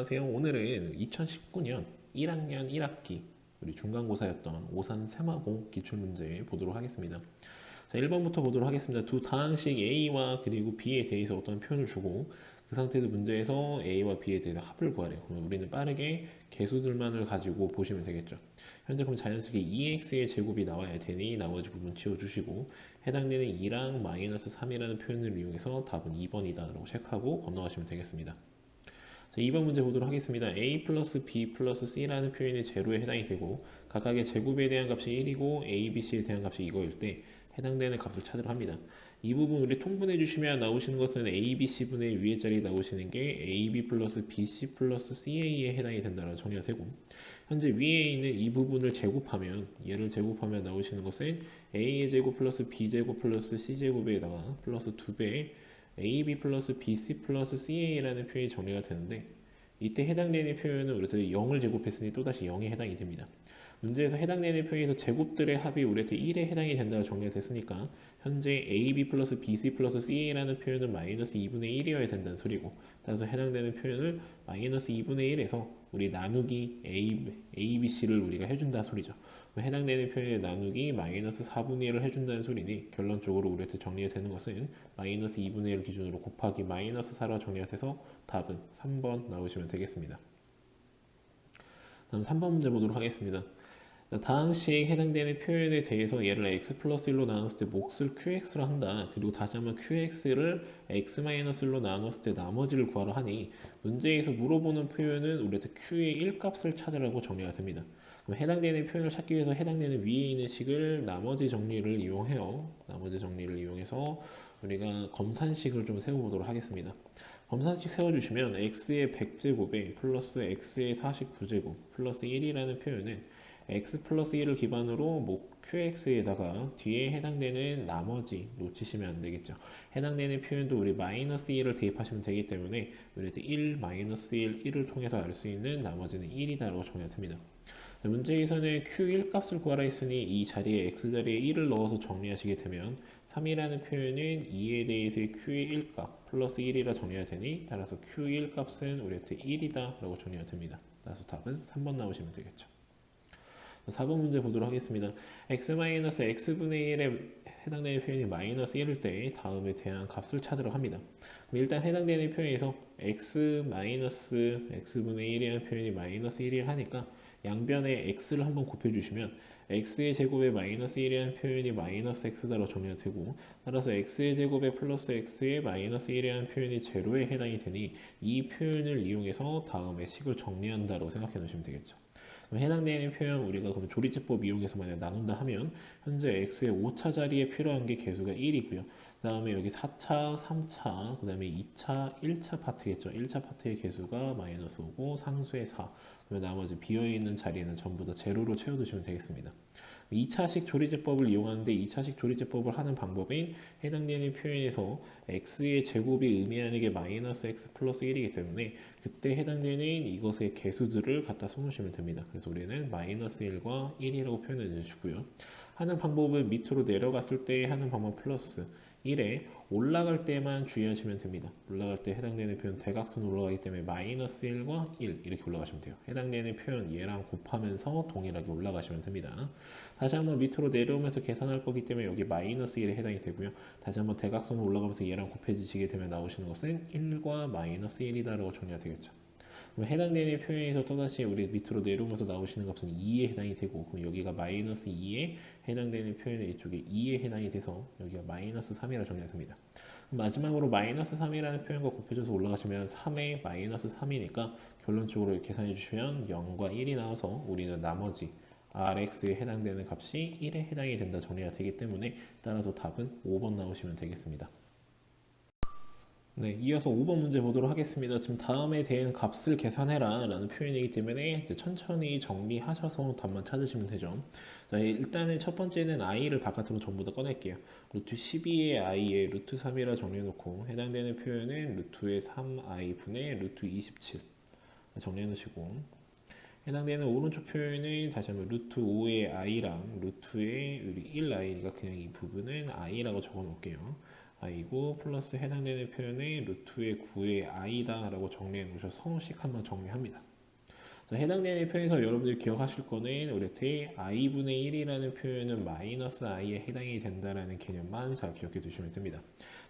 안녕하세요. 오늘은 2019년 1학년 1학기 우리 중간고사였던 오산 세마공 기출문제 보도록 하겠습니다. 자, 1번부터 보도록 하겠습니다. 두 다항식 A와 그리고 B에 대해서 어떤 표현을 주고 그 상태에서 문제에서 A와 B에 대해서 합을 구하래요. 그러면 우리는 빠르게 개수들만을 가지고 보시면 되겠죠. 현재 그럼 자연스럽게 2x의 제곱이 나와야 되니 나머지 부분 지워주시고 해당되는 2랑 마이너스 3이라는 표현을 이용해서 답은 2번이다 라고 체크하고 건너가시면 되겠습니다. 자, 2번 문제 보도록 하겠습니다. a 플러스 b 플러스 c라는 표현이 제로에 해당이 되고 각각의 제곱에 대한 값이 1이고 a, b, c에 대한 값이 이거일 때 해당되는 값을 찾으려 합니다. 이 부분 우리 통분해 주시면 나오시는 것은 a, b, c분의 위에 자리 나오시는 게 a, b 플러스 b, c 플러스 ca에 해당이 된다고 정리가 되고 현재 위에 있는 이 부분을 제곱하면 얘를 제곱하면 나오시는 것은 a의 제곱 플러스 b제곱 플러스 c제곱에다가 플러스 2배 AB 플러스 BC 플러스 CA라는 표현이 정리가 되는데 이때 해당되는 표현은 우리한테 0을 제곱했으니 또다시 0에 해당이 됩니다. 문제에서 해당되는 표현에서 제곱들의 합이 우리한테 1에 해당이 된다고 정리가 됐으니까 현재 AB 플러스 BC 플러스 CA라는 표현은 마이너스 2분의 1이어야 된다는 소리고 따라서 해당되는 표현을 마이너스 2분의 1에서 우리 나누기 A, B, C를 우리가 해준다는 소리죠. 해당되는 표현의 나누기 마이너스 4분의 1을 해준다는 소리니 결론적으로 우리한테 정리가 되는 것은 마이너스 2분의 1 기준으로 곱하기 마이너스 4로 정리가 돼서 답은 3번 나오시면 되겠습니다. 다음 3번 문제 보도록 하겠습니다. 다항식 해당되는 표현에 대해서 얘를 x 플러스 1로 나눴을 때 몫을 qx로 한다. 그리고 다시 한번 qx를 x 마이너스 1로 나눴을 때 나머지를 구하라 하니 문제에서 물어보는 표현은 우리한테 q의 1값을 찾으라고 정리가 됩니다. 그럼 해당되는 표현을 찾기 위해서 해당되는 위에 있는 식을 나머지 정리를 이용해요. 나머지 정리를 이용해서 우리가 검산식을 좀 세워보도록 하겠습니다. 검산식 세워주시면 x의 100제곱에 플러스 x의 49제곱 플러스 1이라는 표현은 x 플러스 1을 기반으로 뭐 qx에다가 뒤에 해당되는 나머지 놓치시면 안 되겠죠. 해당되는 표현도 우리 마이너스 1을 대입하시면 되기 때문에 우리 1, 마이너스 1, 1을 통해서 알 수 있는 나머지는 1이다라고 정리가 됩니다. 문제에서는 q1 값을 구하라 했으니 이 자리에 x자리에 1을 넣어서 정리하시게 되면 3이라는 표현은 2에 대해서의 q의 1값 플러스 1이라 정리가 되니 따라서 q1 값은 우리한테 1이다 라고 정리가 됩니다. 따라서 답은 3번 나오시면 되겠죠. 4번 문제 보도록 하겠습니다. x-x분의 1에 해당되는 표현이 마이너스 1일 때 다음에 대한 값을 찾으러 합니다. 그럼 일단 해당되는 표현에서 x-x분의 1이라는 표현이 마이너스 1을 하니까 양변에 x를 한번 곱해주시면 x의 제곱에 마이너스 1이라는 표현이 마이너스 x다로 정리가 되고 따라서 x의 제곱에 플러스 x의 마이너스 1이라는 표현이 제로에 해당이 되니 이 표현을 이용해서 다음에 식을 정리한다고 생각해 놓으시면 되겠죠. 그럼 해당되는 표현 우리가 그럼 조리제법 이용해서 만약 나눈다 하면 현재 x의 5차 자리에 필요한 게 개수가 1이고요. 그 다음에 여기 4차, 3차, 그 다음에 2차, 1차 파트겠죠. 1차 파트의 개수가 마이너스 5고 상수의 4. 그러면 나머지 비어있는 자리는 전부 다 제로로 채워두시면 되겠습니다. 2차식 조리제법을 이용하는데 2차식 조리제법을 하는 방법인 해당되는 표현에서 x의 제곱이 의미하는 게 마이너스 x 플러스 1이기 때문에 그때 해당되는 이것의 개수들을 갖다 써놓으시면 됩니다. 그래서 우리는 마이너스 1과 1이라고 표현해 주고요. 하는 방법은 밑으로 내려갔을 때 하는 방법 플러스 1에 올라갈 때만 주의하시면 됩니다. 올라갈 때 해당되는 표현 대각선 올라가기 때문에 마이너스 1과 1 이렇게 올라가시면 돼요. 해당되는 표현 얘랑 곱하면서 동일하게 올라가시면 됩니다. 다시 한번 밑으로 내려오면서 계산할 거기 때문에 여기 마이너스 1에 해당이 되고요. 다시 한번 대각선으로 올라가면서 얘랑 곱해지시게 되면 나오시는 것은 1과 마이너스 1이다라고 정리가 되겠죠. 그럼 해당되는 표현에서 또다시 우리 밑으로 내려오면서 나오시는 값은 2에 해당이 되고 그럼 여기가 마이너스 2에 해당되는 표현은 이쪽에 2에 해당이 돼서 여기가 마이너스 3이라 정리가 됩니다. 마지막으로 마이너스 3이라는 표현과 곱해져서 올라가시면 3에 마이너스 3이니까 결론적으로 계산해 주시면 0과 1이 나와서 우리는 나머지 Rx에 해당되는 값이 1에 해당이 된다 정리가 되기 때문에 따라서 답은 5번 나오시면 되겠습니다. 네, 이어서 5번 문제 보도록 하겠습니다. 지금 다음에 대한 값을 계산해라 라는 표현이기 때문에 이제 천천히 정리하셔서 답만 찾으시면 되죠. 자, 일단은 첫 번째는 i를 바깥으로 전부 다 꺼낼게요. 루트 12의 i에 루트 3이라 정리해놓고 해당되는 표현은 루트의 3i 분의 루트 27 정리해놓으시고 해당되는 오른쪽 표현은 다시 한번 루트 5의 i랑 루트의 1i니까 그냥 이 부분은 i라고 적어놓을게요. i고 플러스 해당되는 표현의 루트의 9의 i다 라고 정리해 놓으셔서 서식 한번 정리합니다. 자, 해당되는 표현에서 여러분들이 기억하실 거는 우리 때 i분의 1이라는 표현은 마이너스 i에 해당이 된다라는 개념만 잘 기억해 두시면 됩니다.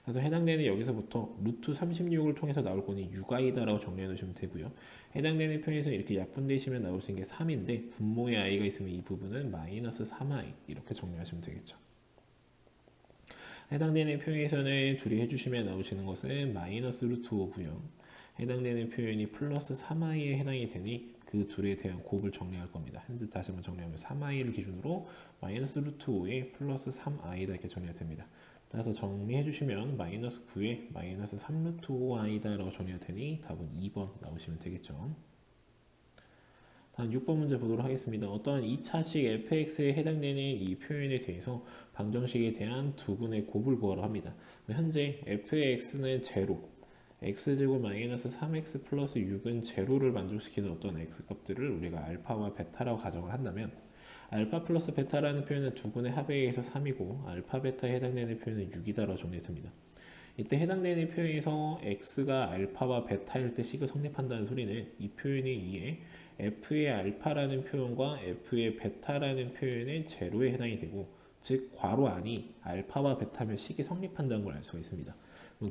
그래서 해당되는 여기서부터 루트 36을 통해서 나올 거니 6i다라고 정리해 놓으시면 되고요. 해당되는 표현에서 이렇게 약분되시면 나올 수 있는 게 3인데 분모의 i가 있으면 이 부분은 마이너스 3i 이렇게 정리하시면 되겠죠. 해당되는 표현에서는 둘이 해주시면 나오시는 것은 마이너스 루트 5고요. 해당되는 표현이 플러스 3i에 해당이 되니 그 둘에 대한 곱을 정리할 겁니다. 현재 다시 한번 정리하면 3i를 기준으로 마이너스 루트 5에 플러스 3i다 이렇게 정리가 됩니다. 따라서 정리해 주시면 마이너스 9에 마이너스 3 루트 5i다 라고 정리가 되니 답은 2번 나오시면 되겠죠. 다음 6번 문제 보도록 하겠습니다. 어떠한 2차식 fx에 해당되는 이 표현에 대해서 방정식에 대한 두 분의 곱을 구하라 합니다. 현재 f의 x는 제로, x제곱 마이너스 3x 플러스 6은 제로를 만족시키는 어떤 x값들을 우리가 알파와 베타라고 가정을 한다면 알파 플러스 베타라는 표현은 두 분의 합에 의해서 3이고 알파 베타에 해당되는 표현은 6이다라고 정리됩니다. 이때 해당되는 표현에서 x가 알파와 베타일 때 식을 성립한다는 소리는 이 표현에 의해 f의 알파라는 표현과 f의 베타라는 표현은 제로에 해당이 되고 즉 괄호 안이 알파와 베타면 식이 성립한다는 걸 알 수가 있습니다.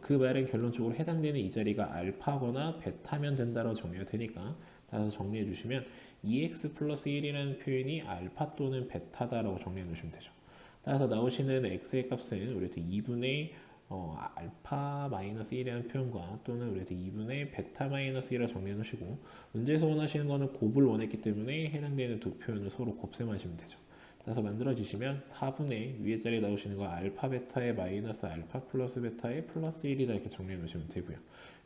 그 말은 결론적으로 해당되는 이 자리가 알파거나 베타면 된다고 정리가 되니까 따라서 정리해 주시면 2x 플러스 1이라는 표현이 알파 또는 베타다라고 정리해 놓으시면 되죠. 따라서 나오시는 x의 값은 우리한테 2분의 알파 마이너스 1이라는 표현과 또는 우리한테 2분의 베타 마이너스 1이라 정리해 놓으시고 문제에서 원하시는 거는 곱을 원했기 때문에 해당되는 두 표현을 서로 곱셈하시면 되죠. 따라서 만들어 주시면 4분의 위에 자리에 나오시는 거 알파 베타의 마이너스 알파 플러스 베타의 플러스 1이다 이렇게 정리해 놓으시면 되고요.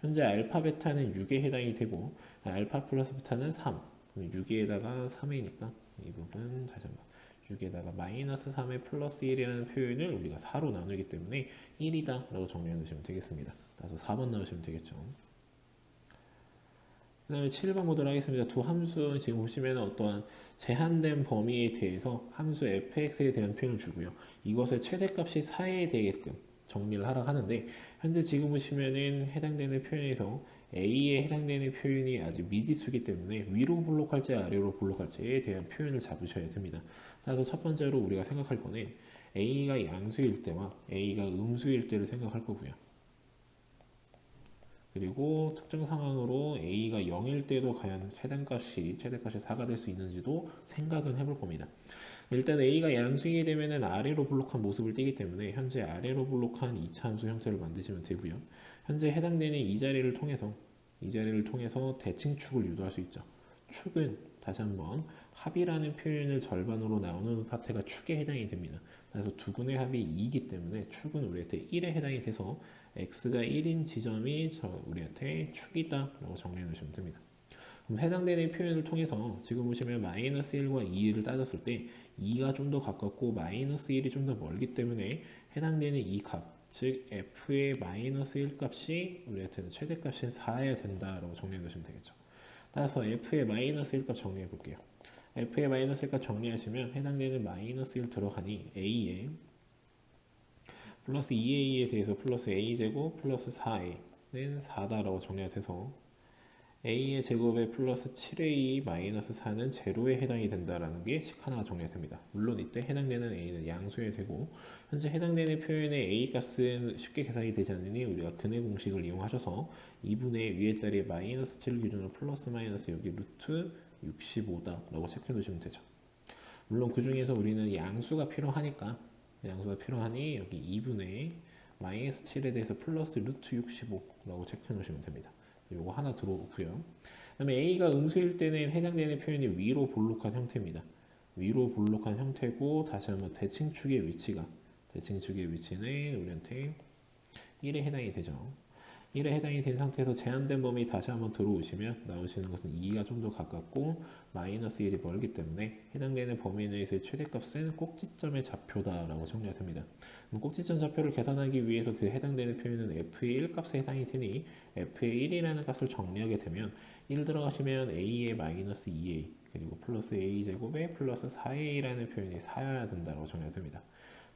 현재 알파 베타는 6에 해당이 되고 알파 플러스 베타는 3 6에다가 3이니까 이 부분 다시 한번 6에다가 마이너스 3의 플러스 1이라는 표현을 우리가 4로 나누기 때문에 1이다 라고 정리해 놓으시면 되겠습니다. 따라서 4번 나오시면 되겠죠. 그 다음에 7번 보도록 하겠습니다. 두 함수는 지금 보시면 어떠한 제한된 범위에 대해서 함수 fx에 대한 표현을 주고요. 이것의 최대값이 4에 되게끔 정리를 하라고 하는데 현재 지금 보시면은 해당되는 표현에서 a에 해당되는 표현이 아직 미지수이기 때문에 위로 볼록할지 아래로 볼록할지에 대한 표현을 잡으셔야 됩니다. 따라서 첫 번째로 우리가 생각할 거는 a가 양수일 때와 a가 음수일 때를 생각할 거고요. 그리고 특정 상황으로 a가 0일 때도 과연 최대값이 4가 될 수 있는지도 생각은 해볼 겁니다. 일단 a가 양수이게 되면 아래로 볼록한 모습을 띠기 때문에 현재 아래로 볼록한 2차 함수 형태를 만드시면 되고요. 현재 해당되는 이 자리를 통해서 대칭축을 유도할 수 있죠. 축은 다시 한번 합이라는 표현을 절반으로 나누는 파트가 축에 해당이 됩니다. 그래서 두 분의 합이 2이기 때문에 축은 우리한테 1에 해당이 돼서 x가 1인 지점이 우리한테 축이다 라고 정리해 놓으시면 됩니다. 그럼 해당되는 표현을 통해서 지금 보시면 마이너스 1과 2를 따졌을 때 2가 좀 더 가깝고 마이너스 1이 좀 더 멀기 때문에 해당되는 이 값, 즉 f의 마이너스 1 값이 우리한테는 최대값인 4여야 된다라고 정리해 놓으시면 되겠죠. 따라서 f의 마이너스 1 값 정리해 볼게요. f의 마이너스 1 값 정리하시면 해당되는 마이너스 1 들어가니 a에 플러스 2a에 대해서 플러스 a제곱 플러스 4a는 4다라고 정리가 돼서 a의 제곱에 플러스 7a 마이너스 4는 제로에 해당이 된다라는 게 식 하나가 정리가 됩니다. 물론 이때 해당되는 a는 양수에 되고 현재 해당되는 표현의 a 값은 쉽게 계산이 되지 않으니 우리가 근의 공식을 이용하셔서 2분의 위에 자리에 마이너스 7 기준으로 플러스 마이너스 여기 루트 65다라고 체크해 놓으시면 되죠. 물론 그 중에서 우리는 양수가 필요하니 여기 2분의 마이너스 7에 대해서 플러스 루트 65라고 체크해 놓으시면 됩니다. 요거 하나 들어오고요. 그 다음에 a가 음수일 때는 해당되는 표현이 위로 볼록한 형태입니다. 위로 볼록한 형태고 다시 한번 대칭축의 위치는 우리한테 1에 해당이 되죠. 1에 해당이 된 상태에서 제한된 범위 다시 한번 들어오시면 나오시는 것은 2가 좀 더 가깝고 마이너스 1이 멀기 때문에 해당되는 범위 내에서의 최대값은 꼭지점의 좌표다라고 정리가 됩니다. 꼭지점 좌표를 계산하기 위해서 그 해당되는 표현은 f의 1 값에 해당이 되니 f의 1이라는 값을 정리하게 되면 1 들어가시면 a의 마이너스 2a 그리고 플러스 a 제곱에 플러스 4a라는 표현이 4여야 된다고 정리가 됩니다.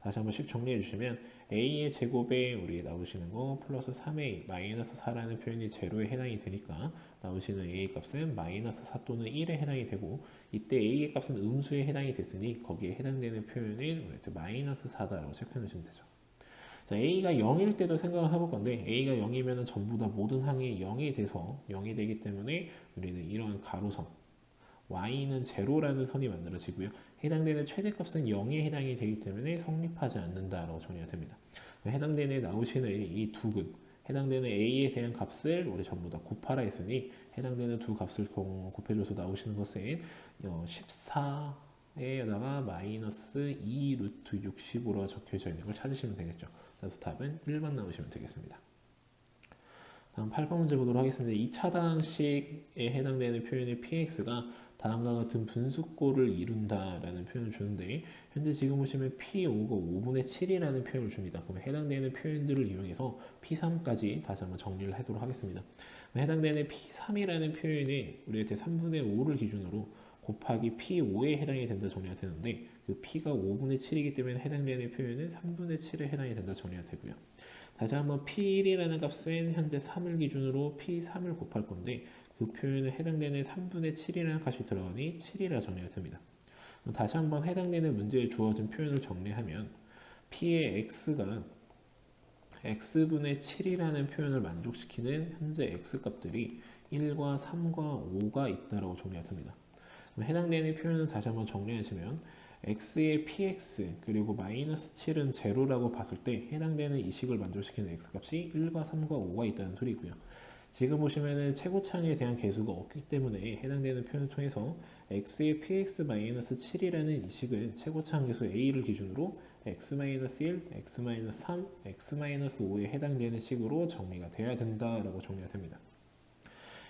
다시 한 번씩 정리해 주시면 a의 제곱에 우리 나오시는 거 플러스 3a 마이너스 4라는 표현이 제로에 해당이 되니까 나오시는 a의 값은 마이너스 4 또는 1에 해당이 되고, 이때 a의 값은 음수에 해당이 됐으니 거기에 해당되는 표현은 우리 마이너스 4다라고 체크해 놓으시면 되죠. 자, a가 0일 때도 생각을 해볼 건데 a가 0이면 전부 다 모든 항이 0이 돼서 0이 되기 때문에 우리는 이런 가로선 y는 제로라는 선이 만들어지고요. 해당되는 최대값은 0에 해당이 되기 때문에 성립하지 않는다라고 정리가 됩니다. 해당되는 나오시는 이 두 근, 해당되는 a에 대한 값을 우리 전부 다 곱하라 했으니 해당되는 두 값을 곱해줘서 나오시는 것은 14에다가 마이너스 2 루트 60으로 적혀져 있는 걸 찾으시면 되겠죠. 그래서 답은 1번 나오시면 되겠습니다. 다음 8번 문제 보도록 하겠습니다. 2차당식에 해당되는 표현의 px가 다음과 같은 분수꼴을 이룬다라는 표현을 주는데, 현재 지금 보시면 p5가 5분의 7이라는 표현을 줍니다. 그럼 해당되는 표현들을 이용해서 p3까지 다시 한번 정리를 하도록 하겠습니다. 해당되는 p3이라는 표현이 우리한테 3분의 5를 기준으로 곱하기 p5에 해당이 된다 정리가 되는데, 그 p가 5분의 7이기 때문에 해당되는 표현은 3분의 7에 해당이 된다 정리가 되고요. 다시 한번 p1이라는 값은 현재 3을 기준으로 p3을 곱할 건데, 그 표현에 해당되는 3분의 7이라는 값이 들어가니 7이라 정리가 됩니다. 다시 한번 해당되는 문제에 주어진 표현을 정리하면 p의 x가 x분의 7이라는 표현을 만족시키는 현재 x값들이 1과 3과 5가 있다고 정리가 됩니다. 해당되는 표현을 다시 한번 정리하시면 x의 px 그리고 마이너스 7은 제로라고 봤을 때 해당되는 이 식을 만족시키는 x값이 1과 3과 5가 있다는 소리고요. 지금 보시면은 최고창에 대한 계수가 없기 때문에 해당되는 표현을 통해서 x의 px-7이라는 이 식은 최고창 계수 a를 기준으로 x-1, x-3, x-5에 해당되는 식으로 정리가 되어야 된다라고 정리가 됩니다.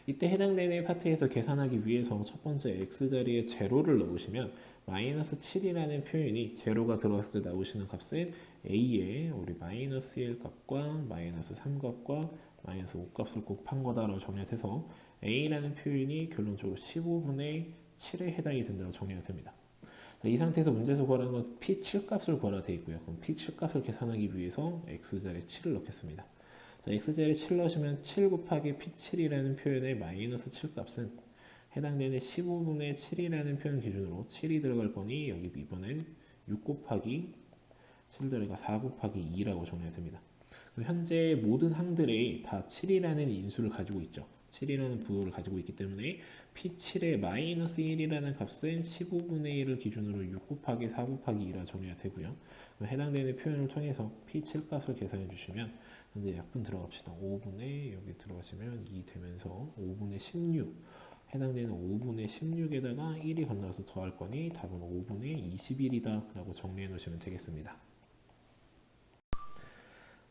이때 해당되는 파트에서 계산하기 위해서 첫 번째 x자리에 제로를 넣으시면 마이너스 7이라는 표현이 제로가 들어갔을 때 나오시는 값은 a의 우리 마이너스 1 값과 마이너스 3 값과 마이너스 5 값을 곱한 거다라고 정리가 돼서 a라는 표현이 결론적으로 15분의 7에 해당이 된다고 정리가 됩니다. 자, 이 상태에서 문제에서 구하라는 건 p7 값을 구하라 되어 있고요. 그럼 p7 값을 계산하기 위해서 x자리에 7을 넣겠습니다. 자, x자리에 7 넣으시면 7 곱하기 p7이라는 표현의 마이너스 7 값은 해당되는 15분의 7이라는 표현 기준으로 7이 들어갈 거니 여기 이번엔 6 곱하기 7 들어가 4 곱하기 2라고 정리가 됩니다. 현재 모든 항들이 다 7이라는 인수를 가지고 있죠. 7이라는 부호를 가지고 있기 때문에 P7의 마이너스 1이라는 값은 15분의 1을 기준으로 6 곱하기 4 곱하기 2라 정리가 되고요. 해당되는 표현을 통해서 P7 값을 계산해 주시면 현재 약분 들어갑시다. 5분의 여기 들어가시면 2 되면서 5분의 16 해당되는 5분의 16에다가 1이 건너가서 더할 거니 답은 5분의 21이다 라고 정리해 놓으시면 되겠습니다.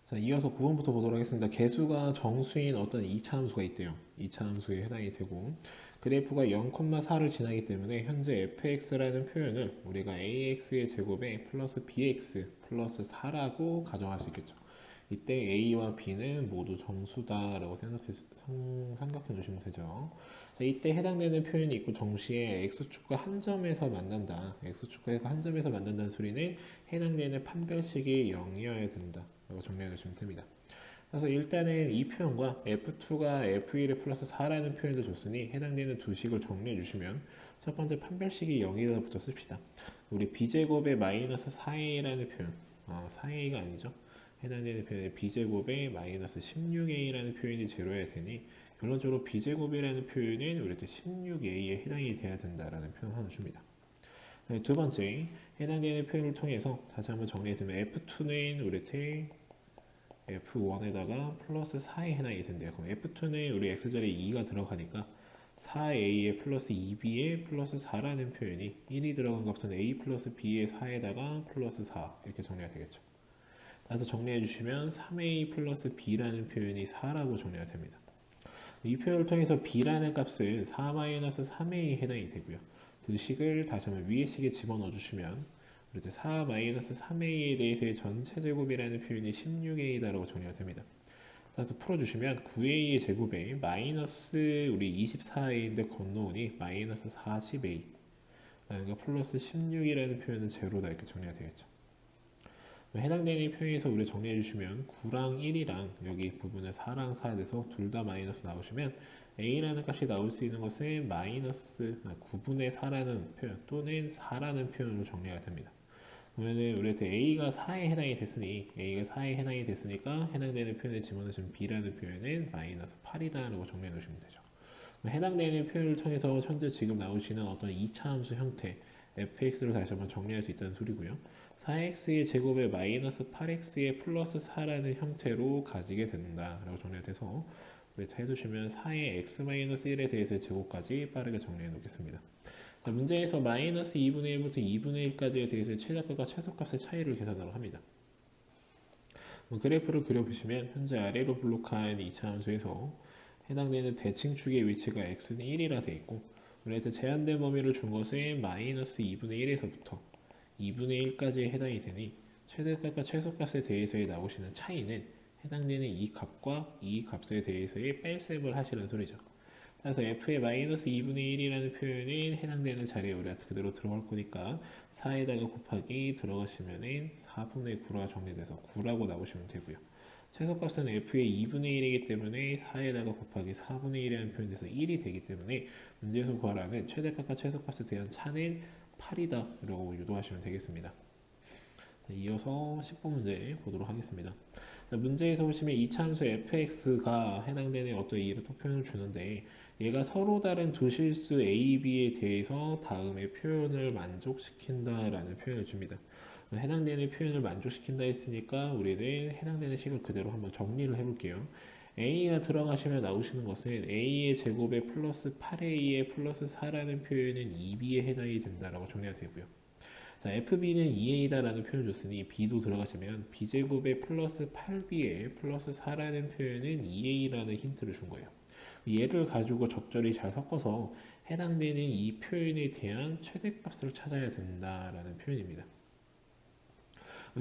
자, 이어서 9번부터 보도록 하겠습니다. 개수가 정수인 어떤 2차 함수가 있대요. 2차 함수에 해당이 되고 그래프가 0,4를 지나기 때문에 현재 fx라는 표현을 우리가 ax의 제곱에 플러스 bx 플러스 4라고 가정할 수 있겠죠. 이때 a와 b는 모두 정수다라고 생각해 주시면 되죠. 자, 이때 해당되는 표현이 있고 동시에 x축과 한 점에서 만난다. x축과 한 점에서 만난다는 소리는 해당되는 판별식이 0이어야 된다. 라고 정리해 주시면 됩니다. 그래서 일단은 이 표현과 f2가 f1의 플러스 4라는 표현도 줬으니 해당되는 두 식을 정리해 주시면 첫 번째 판별식이 0이다부터 씁시다. 우리 b제곱의 마이너스 4a라는 표현 4a가 아니죠. 해당되는 표현의 b제곱의 마이너스 16a라는 표현이 제로여야 되니 결론적으로 b제곱이라는 표현은 우리 16a에 해당이 돼야 된다라는 표현 하나 줍니다. 네, 두 번째 해당되는 표현을 통해서 다시 한번 정리해두면 f2는 우리 f1에다가 플러스 4에 해당이 된대요. 그럼 f2는 우리 x자리에 2가 들어가니까 4a에 플러스 2b에 플러스 4라는 표현이 1이 들어간 값은 a 플러스 b의 4에다가 플러스 4 이렇게 정리가 되겠죠. 따라서 정리해 주시면 3a 플러스 b라는 표현이 4라고 정리가 됩니다. 이 표현을 통해서 b라는 값은 4-3a에 해당이 되고요. 그 식을 다시 한번 위의 식에 집어넣어 주시면 4-3a에 대해서의 전체 제곱이라는 표현이 16a다라고 정리가 됩니다. 따라서 풀어주시면 9a의 제곱에 마이너스 우리 24a인데 건너오니 마이너스 40a 그러니까 플러스 16이라는 표현은 제로다 이렇게 정리가 되겠죠. 해당되는 표현에서 우리 정리해 주시면 9랑 1이랑 여기 부분을 4랑 4 돼서 둘 다 마이너스 나오시면 a라는 값이 나올 수 있는 것은 마이너스 9분의 4라는 표현 또는 4라는 표현으로 정리가 됩니다. 그러면은 우리한테 a가 4에 해당이 됐으니 a가 4에 해당이 됐으니까 해당되는 표현을 집어넣으시면 b라는 표현은 마이너스 8이다라고 정리해 놓으시면 되죠. 해당되는 표현을 통해서 현재 지금 나오시는 어떤 2차 함수 형태 fx를 다시 한번 정리할 수 있다는 소리고요. 4x의 제곱에 마이너스 8x의 플러스 4라는 형태로 가지게 된다라고 정리가 돼서 해두시면 4의 x-1에 대해서의 제곱까지 빠르게 정리해 놓겠습니다. 자, 문제에서 마이너스 2분의 1부터 2분의 1까지에 대해서의 최대값과 최소값의 차이를 계산하러 합니다. 그래프를 그려보시면 현재 아래로 블록한 2차 함수에서 해당되는 대칭축의 위치가 x는 1이라 되어 있고 우리한테 제한된 범위를 준 것은 마이너스 2분의 1에서부터 2분의 1까지에 해당이 되니 최대값과 최소값에 대해서의 나오시는 차이는 해당되는 이 값과 이 값에 대해서의 뺄셈을 하시는 소리죠. 따라서 f의 마이너스 2분의 1이라는 표현은 해당되는 자리에 우리가 그대로 들어갈 거니까 4에다가 곱하기 들어가시면은 4분의 9가 정리돼서 9라고 나오시면 되고요. 최소값은 f의 2분의 1이기 때문에 4에다가 곱하기 4분의 1이라는 표현이 돼서 1이 되기 때문에 문제에서 구하라는 최대값과 최소값에 대한 차는 8이다 라고 유도하시면 되겠습니다. 이어서 10번 문제 보도록 하겠습니다. 문제에서 보시면 2차 함수 fx가 해당되는 어떤 이런 표현을 주는데 얘가 서로 다른 두 실수 a, b에 대해서 다음의 표현을 만족시킨다라는 표현을 줍니다. 해당되는 표현을 만족시킨다 했으니까 우리는 해당되는 식을 그대로 한번 정리를 해볼게요. a가 들어가시면 나오시는 것은 a의 제곱에 플러스 8a의 플러스 4라는 표현은 2b에 해당이 된다라고 정리가 되고요. 자, fb는 2a다라는 표현을 줬으니 b도 들어가시면 b제곱에 플러스 8b에 플러스 4라는 표현은 2a라는 힌트를 준 거예요. 얘를 가지고 적절히 잘 섞어서 해당되는 이 표현에 대한 최대값을 찾아야 된다라는 표현입니다.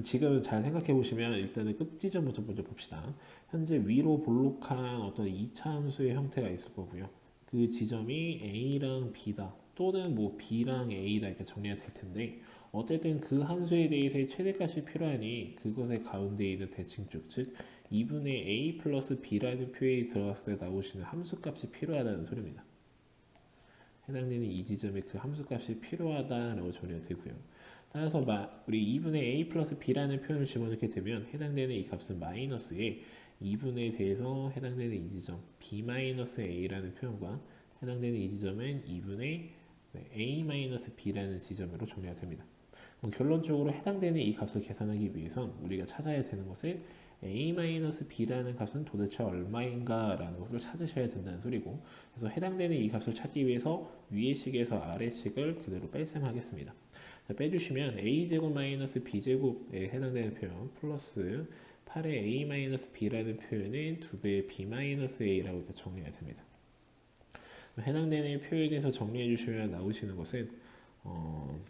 지금 잘 생각해 보시면 일단은 끝 지점부터 먼저 봅시다. 현재 위로 볼록한 어떤 2차 함수의 형태가 있을 거고요. 그 지점이 a랑 b다 또는 뭐 b랑 a다 이렇게 정리가 될 텐데 어쨌든 그 함수에 대해서의 최대값이 필요하니 그것의 가운데 있는 대칭축 즉 2분의 a 플러스 b라는 표현이 들어갔을 때 나오시는 함수값이 필요하다는 소리입니다. 해당되는 이 지점에 그 함수값이 필요하다라고 정리가 되고요. 따라서 우리 2분의 a 플러스 b라는 표현을 집어넣게 되면 해당되는 이 값은 마이너스에 2분에 대해서 해당되는 이 지점 b 마이너스 a라는 표현과 해당되는 이 지점은 2분의 a 마이너스 b라는 지점으로 정리가 됩니다. 결론적으로 해당되는 이 값을 계산하기 위해선 우리가 찾아야 되는 것은 a-b라는 값은 도대체 얼마인가 라는 것을 찾으셔야 된다는 소리고 그래서 해당되는 이 값을 찾기 위해서 위의 식에서 아래 식을 그대로 뺄셈하겠습니다. 자, 빼주시면 a제곱 마이너스 b제곱에 해당되는 표현 플러스 8의 a-b라는 표현은 2배의 b-a라고 이렇게 정리가 됩니다. 해당되는 표현에서 정리해 주시면 나오시는 것은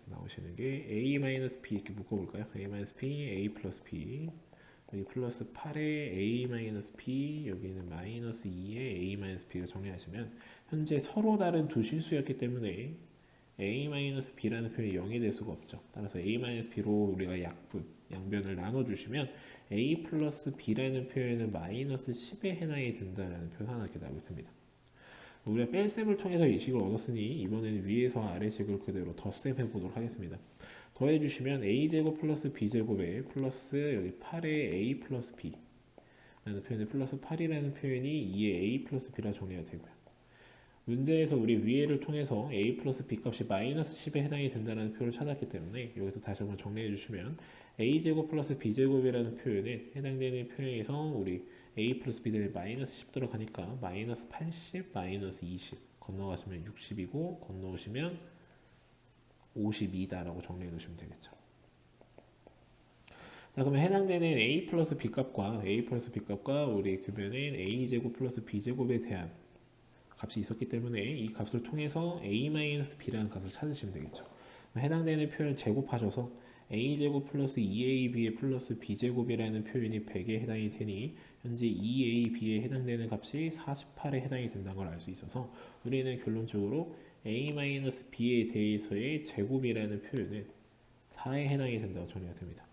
나오시는 게 a-b 이렇게 묶어볼까요? a-b, a 플러스 b 여기 플러스 8에 a-b 여기는 마이너스 2에 a-b가 정리하시면 현재 서로 다른 두 실수였기 때문에 a-b라는 표현이 0이 될 수가 없죠. 따라서 a-b로 우리가 양변을 나눠주시면 a 플러스 b라는 표현은 마이너스 10에 해당이 된다는 표현 하나 이렇게 나오게 됩니다. 우리가 뺄셈을 통해서 이 식을 얻었으니 이번에는 위에서 아래식을 그대로 덧셈 해보도록 하겠습니다. 더해주시면 a제곱 플러스 b제곱에 플러스 여기 8의 a 플러스 b 라는 표현에 플러스 8이라는 표현이 2의 a 플러스 b라 정리가 되고요. 문제에서 우리 위에를 통해서 a 플러스 b 값이 마이너스 10에 해당이 된다는 표를 찾았기 때문에 여기서 다시 한번 정리해 주시면 a제곱 플러스 b제곱이라는 표현에 해당되는 표현에서 우리 a 플러스 b 대에 마이너스 10 들어가니까 마이너스 80 마이너스 20 건너가시면 60이고 건너오시면 52다라고 정리해 놓으시면 되겠죠. 자, 그러면 해당되는 a 플러스 b 값과 우리 교변은 a제곱 플러스 b제곱에 대한 값이 있었기 때문에 이 값을 통해서 a-b라는 값을 찾으시면 되겠죠. 해당되는 표현을 제곱하셔서 a제곱 플러스 2ab의 플러스 b제곱이라는 표현이 100에 해당이 되니 현재 2ab에 해당되는 값이 48에 해당이 된다는 걸 알 수 있어서 우리는 결론적으로 a-b에 대해서의 제곱이라는 표현은 4에 해당이 된다고 정리가 됩니다.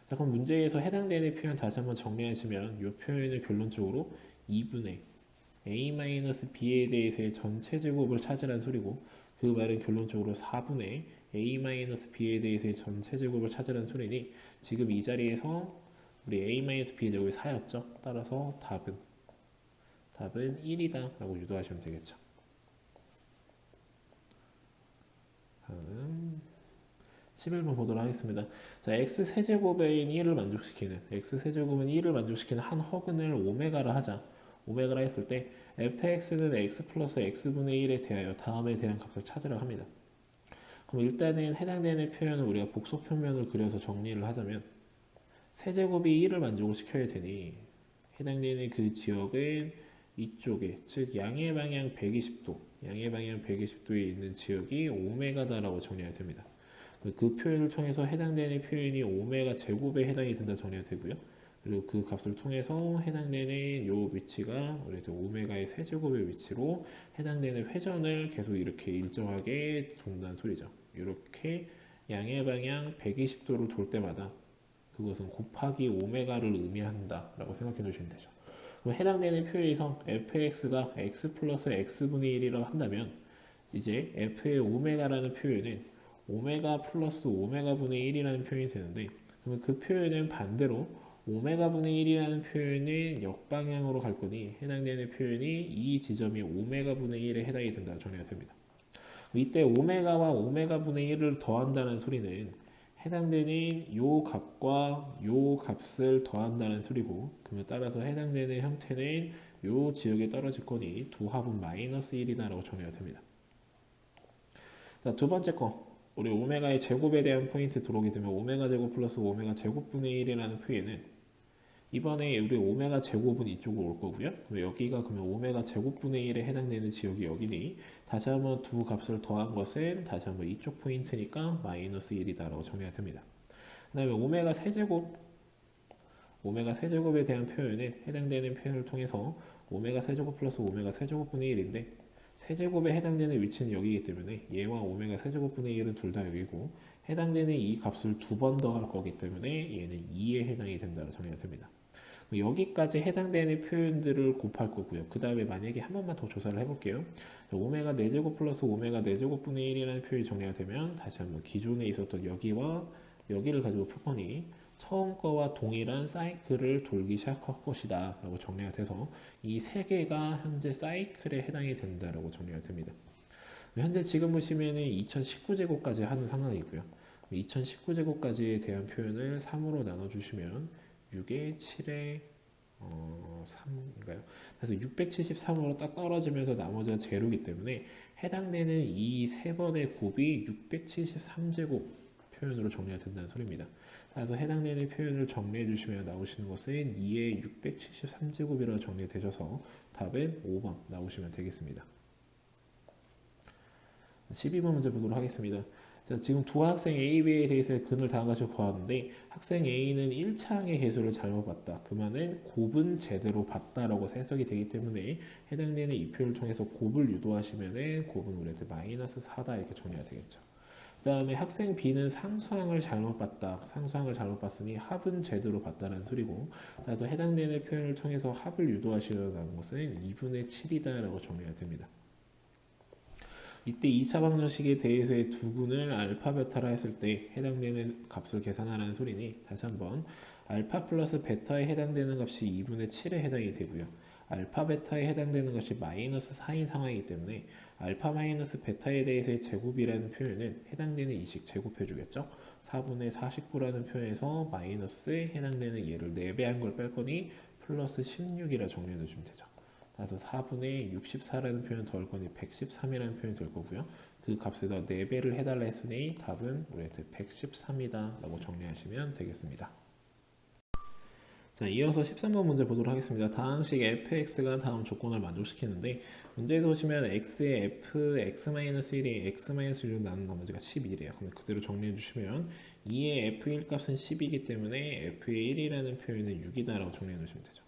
자, 그럼 문제에서 해당되는 표현 다시 한번 정리하시면 이 표현을 결론적으로 2분의 a-b에 대해서의 전체 제곱을 찾으라는 소리고, 그 말은 결론적으로 4분의 a-b에 대해서의 전체 제곱을 찾으라는 소리니, 지금 이 자리에서 우리 a-b의 제곱이 4였죠. 따라서 답은 1이다 라고 유도하시면 되겠죠. 다음 11번 보도록 하겠습니다. 자, x세제곱인 1을 만족시키는, x세제곱은 1을 만족시키는 한 허근을 오메가라 하자. 오메가라 했을 때 fx는 x 플러스 x분의 1에 대하여 다음에 대한 값을 찾으라 합니다. 그럼 일단은 해당되는 표현을 우리가 복소 표면을 그려서 정리를 하자면, 세제곱이 1을 만족을 시켜야 되니 해당되는 그 지역은 이쪽에, 즉 양의 방향 120도, 양의 방향 120도에 있는 지역이 오메가다라고 정리가 됩니다. 그 표현을 통해서 해당되는 표현이 오메가 제곱에 해당이 된다 정리가 되고요. 그리고 그 값을 통해서 해당되는 요 위치가 우리 오메가의 세제곱의 위치로 해당되는 회전을 계속 이렇게 일정하게 돈다는 소리죠. 이렇게 양의 방향 120도를 돌 때마다 그것은 곱하기 오메가를 의미한다 라고 생각해 주시면 되죠. 그럼 해당되는 표현에서 fx가 x 플러스 x분의 1이라고 한다면, 이제 f의 오메가라는 표현은 오메가 플러스 오메가분의 1이라는 표현이 되는데, 그러면 그 표현은 반대로 오메가분의 1이라는 표현은 역방향으로 갈 거니 해당되는 표현이 이 지점이 오메가분의 1에 해당이 된다 정리가 됩니다. 이때 오메가와 오메가분의 1을 더한다는 소리는 해당되는 요 값과 요 값을 더한다는 소리고, 그에 따라서 해당되는 형태는 요 지역에 떨어질 거니 두 합은 마이너스 1이다 라고 정리가 됩니다. 자, 두 번째 거, 우리 오메가의 제곱에 대한 포인트 들어오게 되면 오메가 제곱 플러스 오메가 제곱분의 1이라는 표현은 이번에 우리 오메가 제곱은 이쪽으로 올 거고요. 여기가 그러면 오메가 제곱분의 1에 해당되는 지역이 여기니 다시 한번 두 값을 더한 것은 다시 한번 이쪽 포인트니까 마이너스 1이다 라고 정리가 됩니다. 그 다음에 오메가 세제곱에 대한 표현은 해당되는 표현을 통해서 오메가 세제곱 플러스 오메가 세제곱분의 1인데, 세제곱에 해당되는 위치는 여기이기 때문에 얘와 오메가 세제곱분의 1은 둘 다 여기고, 해당되는 이 값을 두 번 더 할 거기 때문에 얘는 2에 해당이 된다고 정리가 됩니다. 여기까지 해당되는 표현들을 곱할 거고요. 그 다음에 만약에 한 번만 더 조사를 해볼게요. 오메가 4제곱 플러스 오메가 4제곱분의 1이라는 표현이 정리가 되면 다시 한번 기존에 있었던 여기와 여기를 가지고 풀 거니 처음 거와 동일한 사이클을 돌기 시작할 것이다 라고 정리가 돼서 이 세 개가 현재 사이클에 해당이 된다라고 정리가 됩니다. 현재 지금 보시면은 2019제곱까지 하는 상황이고요. 2019제곱까지에 대한 표현을 3으로 나눠주시면 6에 7에 3인가요? 그래서 673으로 딱 떨어지면서 나머지가 제로이기 때문에 해당되는 이 세 번의 곱이 673제곱 표현으로 정리가 된다는 소리입니다. 그래서 해당되는 표현을 정리해 주시면 나오시는 것은 2의 673제곱이라고 정리되셔서 답은 5번 나오시면 되겠습니다. 12번 문제 보도록 하겠습니다. 자, 지금 두 학생 A, B에 대해서 근을 다음과 같이 구하는데, 학생 A는 1차항의 해수를 잘못 봤다. 그 말은 곱은 제대로 봤다라고 해석이 되기 때문에 해당되는 이 표를 통해서 곱을 유도하시면 곱은 우리한테 마이너스 4다 이렇게 정리가 되겠죠. 그 다음에 학생 B는 상수항을 잘못 봤다. 상수항을 잘못 봤으니 합은 제대로 봤다는 소리고, 그래서 해당되는 표현을 통해서 합을 유도하시려는 것은 2분의 7이다 라고 정리가 됩니다. 이때 2차 방정식에 대해서의 두근을 알파 베타라 했을 때 해당되는 값을 계산하라는 소리니 다시 한번 알파 플러스 베타에 해당되는 값이 2분의 7에 해당이 되고요. 알파 베타에 해당되는 것이 마이너스 4인 상황이기 때문에 알파 마이너스 베타에 대해서의 제곱이라는 표현은 해당되는 이식 제곱해 주겠죠. 4분의 49라는 표현에서 마이너스에 해당되는 얘를 4배한 걸 뺄 거니 플러스 16이라 정리해 주시면 되죠. 그래서 4분의 64라는 표현 더할 거니 113이라는 표현이 될 거고요. 그 값에다 4배를 해달라 했으니 답은 우리한테 113이다 라고 정리하시면 되겠습니다. 자, 이어서 13번 문제 보도록 하겠습니다. 다항식 fx가 다음 조건을 만족시키는데, 문제에서 보시면 x의 f, x-1이 x-1로 나눈 나머지가 11이에요. 그럼 그대로 정리해 주시면 2의 f1 값은 10이기 때문에 f의 1이라는 표현은 6이다 라고 정리해 주시면 되죠.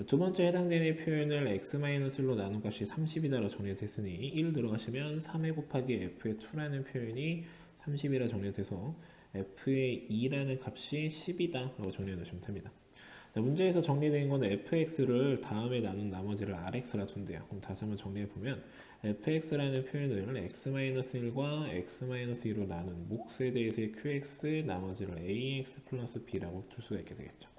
두 번째 해당되는 표현을 x-1로 나눈 값이 30이다라고 정리가 됐으니 1 들어가시면 3의 곱하기 f의 2라는 표현이 30이라 정리가 돼서 f의 2라는 값이 10이다 라고 정리해 놓으시면 됩니다. 자, 문제에서 정리된 거는 fx를 다음에 나눈 나머지를 rx라 둔대요. 그럼 다시 한번 정리해 보면 fx라는 표현을 x-1과 x-2로 나눈 몫에 대해서의 qx 나머지를 ax 플러스 b라고 둘 수가 있게 되겠죠.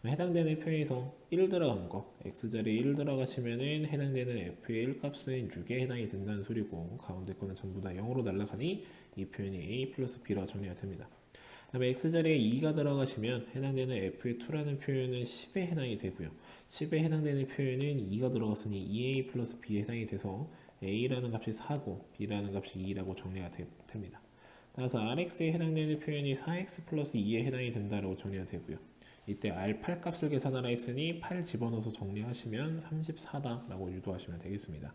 해당되는 표에서 1 들어간 거 x자리에 1 들어가시면은 해당되는 f의 1값은 6에 해당이 된다는 소리고 가운데 거는 전부 다 0으로 날아가니 이 표현이 a 플러스 b라고 정리가 됩니다. 그 다음에 x자리에 2가 들어가시면 해당되는 f의 2라는 표현은 10에 해당이 되고요. 10에 해당되는 표현은 2가 들어갔으니 2a 플러스 b에 해당이 돼서 a라는 값이 4고 b라는 값이 2라고 정리가 됩니다. 따라서 rx에 해당되는 표현이 4x 플러스 2에 해당이 된다라고 정리가 되고요. 이때 R8 값을 계산하라 했으니 8 집어넣어서 정리하시면 34다라고 유도하시면 되겠습니다.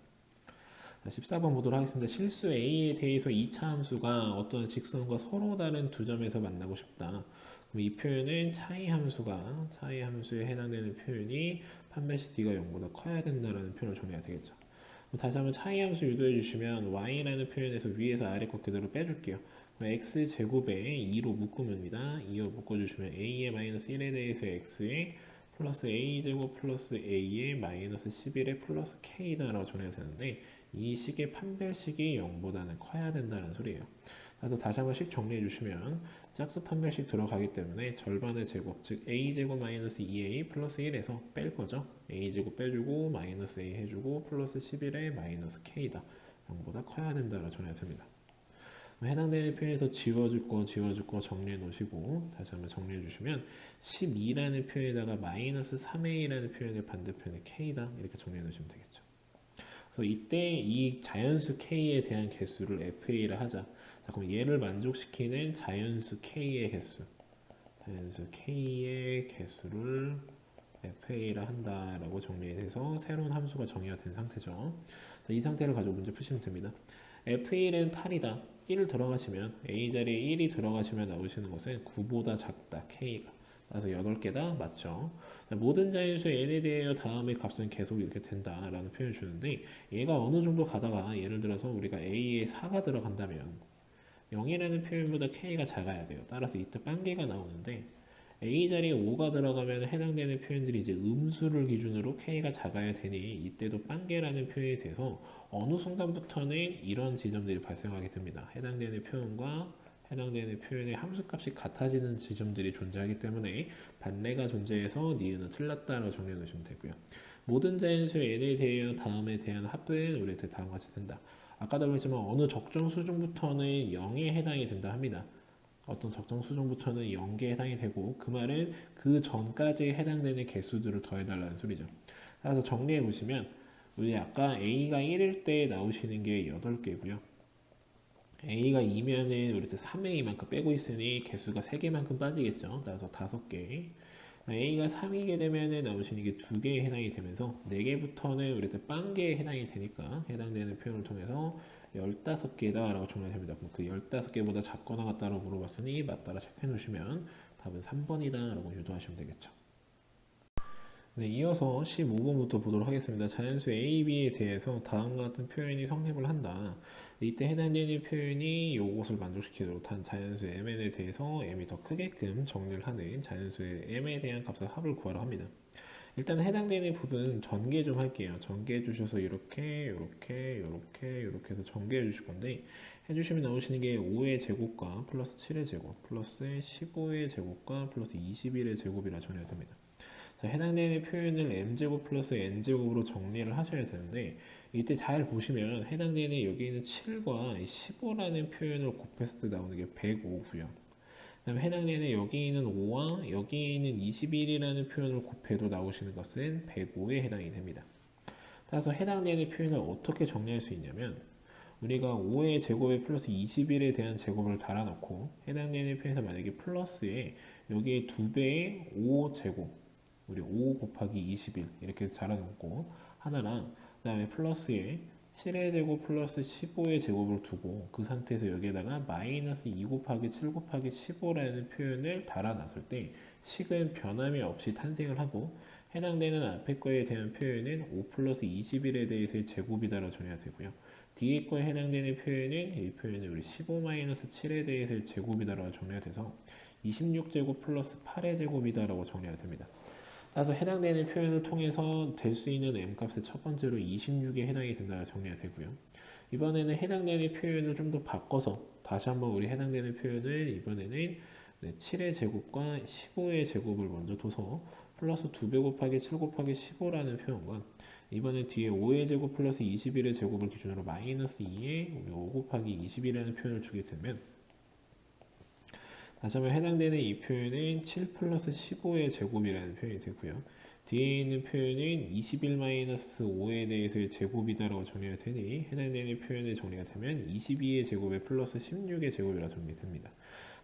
14번 보도록 하겠습니다. 실수 A에 대해서 2차 함수가 어떤 직선과 서로 다른 두 점에서 만나고 싶다. 그럼 이 표현은 차이 함수에 해당되는 표현이 판별식 D가 0보다 커야 된다라는 표현을 정리가 되겠죠. 다시 한번 차이 함수 유도해 주시면 Y라는 표현에서 위에서 아래 거 그대로 빼줄게요. x제곱에 2로 묶음입니다. 2로 묶어주시면 a의 마이너스 1에 대해서 x에 플러스 a제곱 플러스 a의 마이너스 11에 플러스 k다라고 정리가 되는데 이 식의 판별식이 0보다는 커야 된다는 소리예요. 그래서 다시 한 번씩 정리해 주시면 짝수 판별식 들어가기 때문에 절반의 제곱, 즉 a제곱 마이너스 2a 플러스 1에서 뺄 거죠. a제곱 빼주고 마이너스 a 해주고 플러스 11에 마이너스 k다. 0보다 커야 된다라고 정리가 됩니다. 해당되는 표현에서 지워줄 거 정리해 놓으시고 다시 한번 정리해 주시면 12라는 표현에다가 마이너스 3a라는 표현의 반대편에 k다 이렇게 정리해 놓으시면 되겠죠. 그래서 이때 이 자연수 k에 대한 개수를 fa를 하자. 자, 그럼 얘를 만족시키는 자연수 k의 개수를 fa라 한다라고 정리해서 새로운 함수가 정의가 된 상태죠. 자, 이 상태를 가지고 문제 푸시면 됩니다. f1은 8이다. 1 들어가시면 a 자리에 1이 들어가시면 나오시는 것은 9보다 작다. k가. 그래서 8개다. 맞죠? 모든 자연수 n에 대하여 다음의 값은 계속 이렇게 된다라는 표현을 주는데 얘가 어느 정도 가다가 예를 들어서 우리가 a에 4가 들어간다면 0이라는 표현보다 k가 작아야 돼요. 따라서 이때 빵개가 나오는데 a 자리에 5가 들어가면 해당되는 표현들이 이제 음수를 기준으로 k가 작아야 되니 이때도 빵개라는 표현이 돼서 어느 순간부터는 이런 지점들이 발생하게 됩니다. 해당되는 표현과 해당되는 표현의 함수값이 같아지는 지점들이 존재하기 때문에 반례가 존재해서 니은은 틀렸다라고 정리해 놓으시면 되고요. 모든 자연수 n에 대하여 다음에 대한 합은 우리한테 다음과 같이 된다. 아까도 말했지만 어느 적정 수준부터는 0에 해당이 된다 합니다. 어떤 적정 수준부터는 0개에 해당이 되고 그 말은 그 전까지 해당되는 개수들을 더해달라는 소리죠. 그래서 정리해 보시면 우리 아까 a가 1일 때 나오시는 게 8개고요. a가 2면은 우리 3a만큼 빼고 있으니 개수가 3개만큼 빠지겠죠. 따라서 5개. a가 3이게 되면 나오시는 게 2개에 해당이 되면서 4개부터는 우리 빵개에 해당이 되니까 해당되는 표현을 통해서 15개다 라고 정리가 됩니다. 그럼 그 15개보다 작거나 같다고 물어봤으니 맞다라 체크해 놓으시면 답은 3번이다 라고 유도하시면 되겠죠. 네, 이어서 15번부터 보도록 하겠습니다. 자연수 a, b에 대해서 다음과 같은 표현이 성립을 한다. 이때 해당되는 표현이 이것을 만족시키도록 한 자연수 mn에 대해서 m이 더 크게끔 정리를 하는 자연수의 m에 대한 값의 합을 구하라 합니다. 일단 해당되는 부분 전개 좀 할게요. 전개해 주셔서 이렇게 해서 전개해 주실 건데 해주시면 나오시는 게 5의 제곱과 플러스 7의 제곱 플러스 15의 제곱과 플러스 21의 제곱이라 정리가 됩니다. 자, 해당되는 표현을 m제곱 플러스 n제곱으로 정리를 하셔야 되는데 이때 잘 보시면 해당되는 여기 있는 7과 15라는 표현을 곱했을 때 나오는 게 105고요. 그 다음에 해당되는 여기 있는 5와 여기 있는 21이라는 표현을 곱해도 나오시는 것은 105에 해당이 됩니다. 따라서 해당되는 표현을 어떻게 정리할 수 있냐면 우리가 5의 제곱에 플러스 21에 대한 제곱을 달아놓고 해당되는 표현에서 만약에 플러스에 여기에 2배의 5제곱 우리 5 곱하기 21 이렇게 달아놓고 하나랑 그 다음에 플러스에 7의 제곱 플러스 15의 제곱을 두고 그 상태에서 여기에다가 마이너스 2 곱하기 7 곱하기 15라는 표현을 달아놨을 때 식은 변함이 없이 탄생을 하고 해당되는 앞에 거에 대한 표현은 5 플러스 21에 대해서의 제곱이다라고 정의가 되고요. 뒤에 거에 해당되는 표현은 이 표현은 우리 15-7에 대해서의 제곱이다라고 정리가 돼서 26제곱 플러스 8의 제곱이다라고 정리가 됩니다. 따라서 해당되는 표현을 통해서 될 수 있는 m값의 첫 번째로 26에 해당이 된다고 정리가 되고요. 이번에는 해당되는 표현을 좀 더 바꿔서 다시 한번 우리 해당되는 표현을 이번에는 7의 제곱과 15의 제곱을 먼저 둬서 플러스 2배 곱하기 7 곱하기 15라는 표현과 이번에 뒤에 5의 제곱 플러스 21의 제곱을 기준으로 마이너스 2에 5 곱하기 20이라는 표현을 주게 되면 다시 한번 해당되는 이 표현은 7 플러스 15의 제곱이라는 표현이 되고요. 뒤에 있는 표현은 21-5에 대해서의 제곱이다라고 정리가 되니 해당되는 표현이 정리가 되면 22의 제곱에 플러스 16의 제곱이라고 정리됩니다.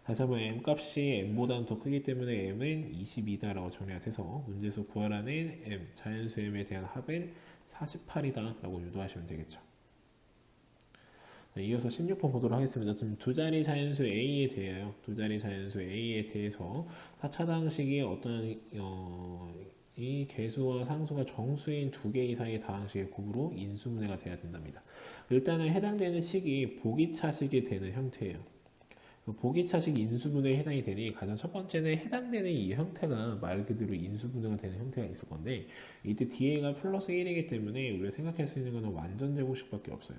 다시 한번 m값이 m보다는 더 크기 때문에 m은 22다라고 정리가 돼서 문제에서 구하라는 m, 자연수 m에 대한 합은 48이다 라고 유도하시면 되겠죠. 네, 이어서 16번 보도록 하겠습니다. 지금 두 자리 자연수 a에 대하여 두 자리 자연수 a에 대해서 4차당식이 어떤 이 개수와 상수가 정수인 두 개 이상의 다항식의 곱으로 인수분해가 돼야 된답니다. 일단은 해당되는 식이 보기차식이 되는 형태예요. 보기차식 인수분해에 해당이 되니 가장 첫 번째는 해당되는 이 형태가 말 그대로 인수분해가 되는 형태가 있을 건데 이때 뒤에가 플러스 1이기 때문에 우리가 생각할 수 있는 것은 완전 제곱식밖에 없어요.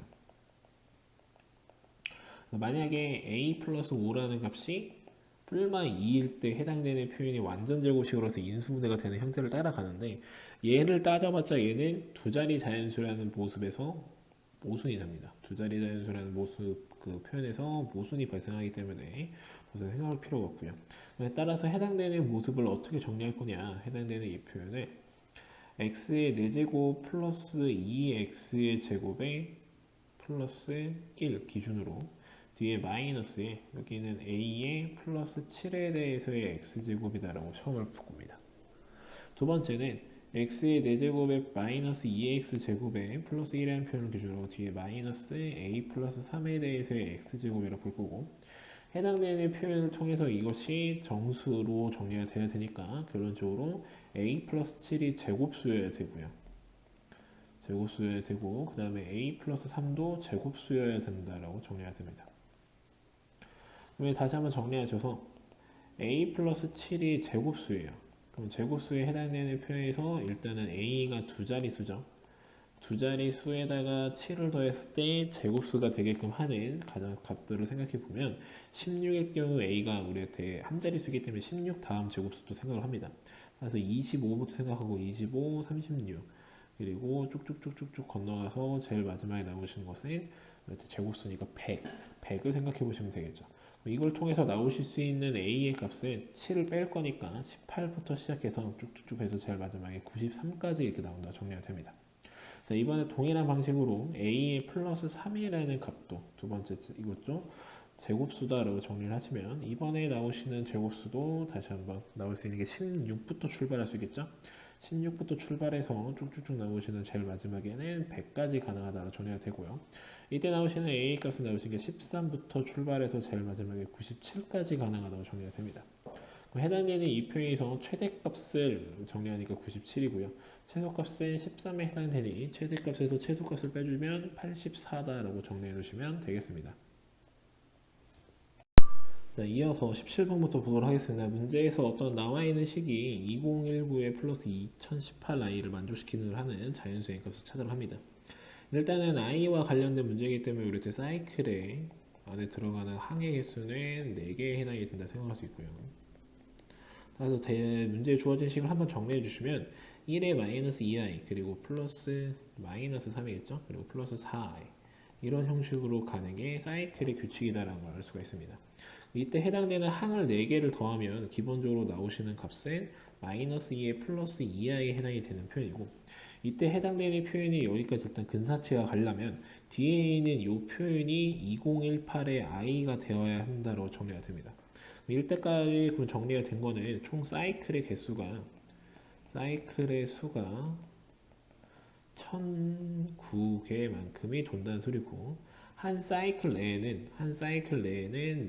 만약에 a 플러스 5라는 값이 풀마 2일 때 해당되는 표현이 완전 제곱식으로서 인수분해가 되는 형태를 따라가는데 얘를 따져봤자 얘는 두 자리 자연수라는 모습에서 모순이 됩니다. 두 자리 자연수라는 모습 그 표현에서 모순이 발생하기 때문에 무슨 생각할 필요가 없고요. 따라서 해당되는 모습을 어떻게 정리할 거냐 해당되는 이 표현을 x의 4제곱 플러스 2x의 제곱에 플러스 1 기준으로 뒤에 마이너스에 여기는 a의 플러스 7에 대해서의 x제곱이다라고 처음을 봅니다. 두 번째는 x의 4제곱에 마이너스 2x제곱에 플러스 1이라는 표현을 기준으로 뒤에 마이너스 a 플러스 3에 대해서의 x제곱이라고 볼 거고 해당되는 표현을 통해서 이것이 정수로 정리가 되어야 되니까 결론적으로 a 플러스 7이 제곱수여야 되고요. 제곱수여야 되고 그 다음에 a 플러스 3도 제곱수여야 된다라고 정리가 됩니다. 그러면 다시 한번 정리하셔서 a 플러스 7이 제곱수예요. 그럼 제곱수에 해당되는 표현에서 일단은 a가 두 자리수죠. 두 자리수에다가 7을 더했을 때 제곱수가 되게끔 하는 가장 값들을 생각해 보면 16의 경우 a가 우리한테 한 자리수이기 때문에 16 다음 제곱수도 생각을 합니다. 그래서 25부터 생각하고 25, 36 그리고 쭉쭉쭉쭉쭉 건너가서 제일 마지막에 나오시는 것은 제곱수니까 100을 생각해 보시면 되겠죠. 이걸 통해서 나오실 수 있는 a의 값은 7을 뺄 거니까 18부터 시작해서 쭉쭉쭉 해서 제일 마지막에 93까지 이렇게 나온다 정리가 됩니다. 자, 이번에 동일한 방식으로 a의 플러스 3이라는 값도 두 번째 이것도 제곱수다라고 정리를 하시면 이번에 나오시는 제곱수도 다시 한번 나올 수 있는 게 16부터 출발할 수 있겠죠? 16부터 출발해서 쭉쭉쭉 나오시는 제일 마지막에는 100까지 가능하다고 정리가 되고요. 이때 나오시는 a 값은 나오시는 게 13부터 출발해서 제일 마지막에 97까지 가능하다고 정리가 됩니다. 해당되는 이 표에서 최대값을 정리하니까 97이고요. 최소값은 13에 해당되니 최대값에서 최소값을 빼주면 84다라고 정리해 주시면 되겠습니다. 자, 이어서 17번부터 보도록 하겠습니다. 문제에서 어떤 나와있는 식이 2019에 플러스 2018 i를 만족시키는 하는 자연수의 값을 찾으려 합니다. 일단은 i와 관련된 문제이기 때문에 우리 사이클에 안에 들어가는 항의 개수는 4개에 해당이 된다 생각할 수 있고요. 그래서 문제에 주어진 식을 한번 정리해 주시면 1에 마이너스 2i 그리고 플러스 마이너스 3이겠죠? 그리고 플러스 4i 이런 형식으로 가는 게 사이클의 규칙이다라는 걸 알 수가 있습니다. 이때 해당되는 항을 4개를 더하면 기본적으로 나오시는 값은 마이너스 2에 플러스 2i에 해당이 되는 표현이고 이때 해당되는 표현이 여기까지 일단 근사치가 가려면 뒤에 있는 이 표현이 2018의 i가 되어야 한다고 정리가 됩니다. 이때까지 그럼 정리가 된 거는 총 사이클의 개수가 사이클의 수가 1009개만큼이 돈다는 소리고 한 사이클 내에는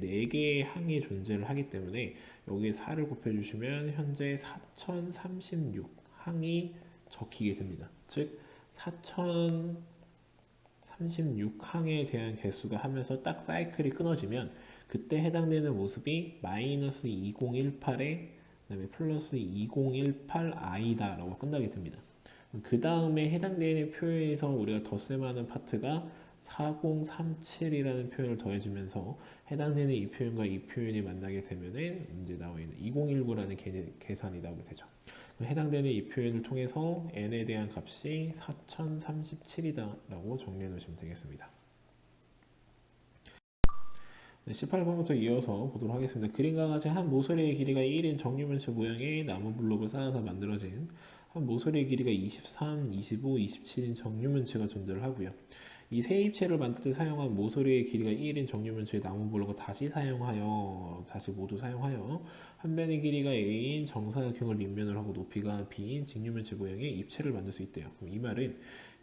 4개의 항이 존재를 하기 때문에 여기에 4를 곱해주시면 현재 4036 항이 적히게 됩니다. 즉 36항에 대한 개수가 하면서 딱 사이클이 끊어지면 그때 해당되는 모습이 마이너스 2018에 그다음에 플러스 2018i다 라고 끝나게 됩니다. 그 다음에 해당되는 표현에서 우리가 덧셈하는 파트가 4037이라는 표현을 더해주면서 해당되는 이 표현과 이 표현이 만나게 되면은 이제 나와 있는 2019라는 계산이 나오게 되죠. 해당되는 이 표현을 통해서 n에 대한 값이 4037이다 라고 정리해 놓으시면 되겠습니다. 18번부터 이어서 보도록 하겠습니다. 그림과 같이 한 모서리의 길이가 1인 정류면체 모양의 나무 블록을 쌓아서 만들어진 한 모서리의 길이가 23, 25, 27인 정류면체가 존재를 하고요. 이 세 입체를 만들 때 사용한 모서리의 길이가 1인 정류면체의 나무 블록을 다시 모두 사용하여 한 변의 길이가 A인 정사각형을 밑면을 하고 높이가 B인 직류면체 모양의 입체를 만들 수 있대요. 그럼 이 말은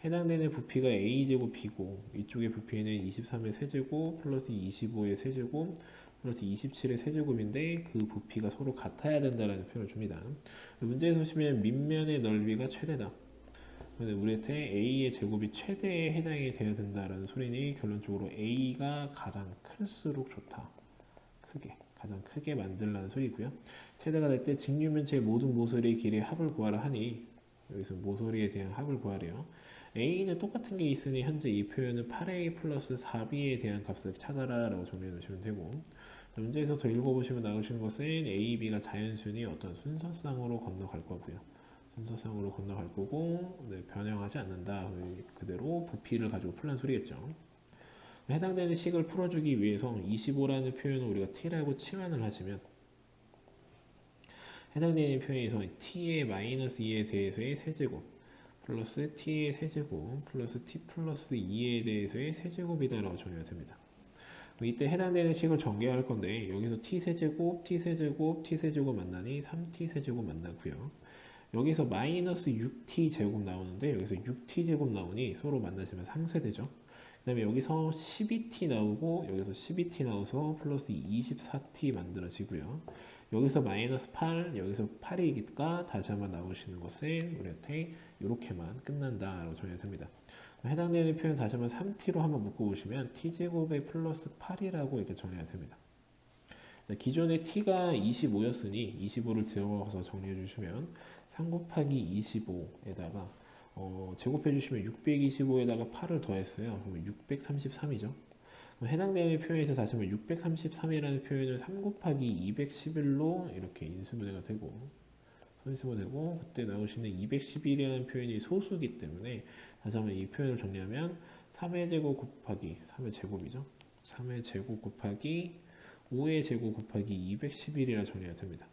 해당되는 부피가 A제곱 B고 이쪽의 부피는 23의 세제곱 플러스 25의 세제곱 플러스 27의 세제곱인데 그 부피가 서로 같아야 된다는 표현을 줍니다. 문제에서 보시면 밑면의 넓이가 최대다. 우리한테 A의 제곱이 최대에 해당이 되어야 된다라는 소리니 결론적으로 A가 가장 클수록 좋다. 가장 크게 만들라는 소리고요. 최대가 될 때 직류면체의 모든 모서리의 길이의 합을 구하라 하니 여기서 모서리에 대한 합을 구하래요. A는 똑같은 게 있으니 현재 이 표현은 8A 플러스 4B에 대한 값을 찾아라 라고 정리해 놓으시면 되고 문제에서 더 읽어보시면 나오시는 것은 A, B가 자연수니 어떤 순서상으로 건너갈 거고요. 순서상으로 건너갈 거고 변형하지 않는다. 그대로 부피를 가지고 풀란 소리겠죠. 해당되는 식을 풀어주기 위해서 25라는 표현을 우리가 t라고 치환을 하시면 해당되는 표현에서 t의 마이너스 2에 대해서의 세제곱 플러스 t의 세제곱 플러스 t 플러스 2에 대해서의 세제곱이다 라고 정리가 됩니다. 이때 해당되는 식을 전개할 건데 여기서 t세제곱, t세제곱, t세제곱 만나니 3t세제곱 만나고요. 여기서 마이너스 6t제곱 나오는데 여기서 6t제곱 나오니 서로 만나시면 상쇄되죠. 그 다음에 여기서 12t 나오고 여기서 12t 나와서 플러스 24t 만들어지고요. 여기서 마이너스 8, 여기서 8이니까 다시 한번 나오시는 것은 우리한테 이렇게만 끝난다라고 정리가 됩니다. 해당되는 표현 다시 한번 3t로 한번 묶어보시면 t제곱에 플러스 8이라고 이렇게 정리가 됩니다. 기존에 t가 25였으니 25를 들어가서 정리해 주시면 3 곱하기 25에다가 제곱해 주시면 625에다가 8을 더했어요. 그러면 633이죠. 해당되는 표현에서 다시 한번 633이라는 표현을 3 곱하기 211로 이렇게 인수분해가 되고 그때 나오시는 211이라는 표현이 소수기 때문에 다시 한번 이 표현을 정리하면 3의 제곱 곱하기 3의 제곱이죠. 3의 제곱 곱하기 5의 제곱 곱하기 211이라 정리가 됩니다.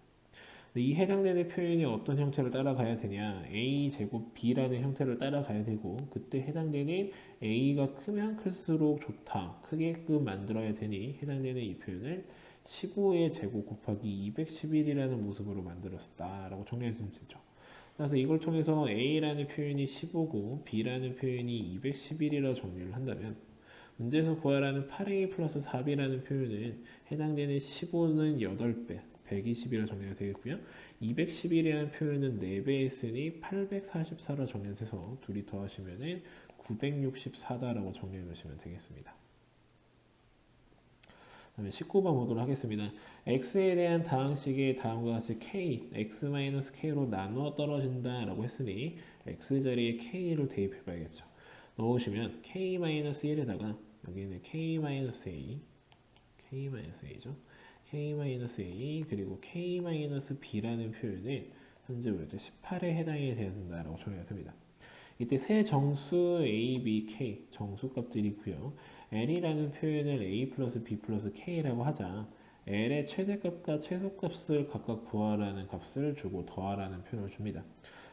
이 해당되는 표현이 어떤 형태를 따라가야 되냐 a 제곱 b라는 형태를 따라가야 되고 그때 해당되는 a가 크면 클수록 좋다 크게끔 만들어야 되니 해당되는 이 표현을 15의 제곱 곱하기 211이라는 모습으로 만들었다 라고 정리해 주면 되죠. 그래서 이걸 통해서 a라는 표현이 15고 b라는 표현이 211이라 정리를 한다면 문제에서 구하라는 8a 플러스 4b라는 표현은 해당되는 15는 8배 120이라 정리가 되겠고요. 211이라는 표현은 4배 했으니 844로 정리가 돼서 둘이 더하시면 964다라고 정리해 놓으시면 되겠습니다. 다음에 19번 보도록 하겠습니다. x에 대한 다항식이 다음과 같이 k, x-k로 나누어 떨어진다 라고 했으니 x 자리에 k를 대입해 봐야겠죠. 넣으시면 k-1에다가 여기는 k-a, k-a죠. k-a 그리고 k-b라는 표현은 현재 우리가 18에 해당이 된다라고 정리가 됩니다. 이때 세 정수 a, b, k 정수값들이 있고요. l이라는 표현을 a 플러스 b 플러스 k라고 하자 l의 최대값과 최소값을 각각 구하라는 값을 주고 더하라는 표현을 줍니다.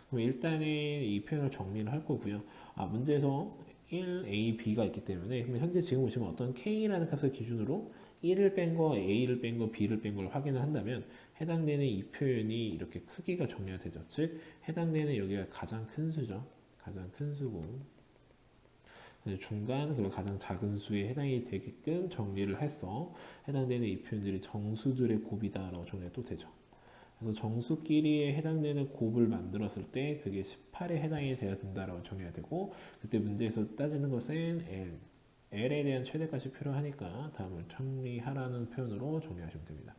그럼 일단은 이 표현을 정리를 할 거고요. 문제에서 1a, b가 있기 때문에 그럼 현재 지금 보시면 어떤 k라는 값을 기준으로 1을 뺀 거, a를 뺀 거, b를 뺀 걸 확인을 한다면 해당되는 이 표현이 이렇게 크기가 정리가 되죠. 즉 해당되는 여기가 가장 큰 수죠. 가장 큰 수고 중간 그리고 가장 작은 수에 해당이 되게끔 정리를 해서 해당되는 이 표현들이 정수들의 곱이다 라고 정리가 또 되죠. 그래서 정수끼리에 해당되는 곱을 만들었을 때 그게 18에 해당이 돼야 된다라고 정해야 되고, 그때 문제에서 따지는 것은 L에 대한 최대값이 필요하니까 다음을 정리하라는 표현으로 정리하시면 됩니다.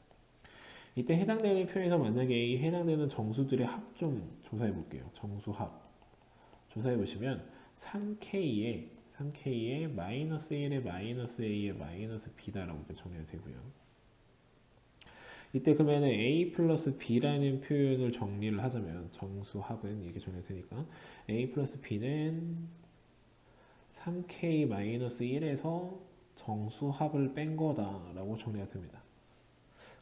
이때 해당되는 표현에서 만약에 이 해당되는 정수들의 합 좀 조사해 볼게요. 정수합 조사해 보시면 3K에 마이너스 1에 마이너스 A에 마이너스 B다라고 정리가 되고요. 이때 그러면 A 플러스 B라는 표현을 정리를 하자면 정수합은 이렇게 정리가 되니까 A 플러스 B는 3K-1에서 정수합을 뺀 거다라고 정리가 됩니다.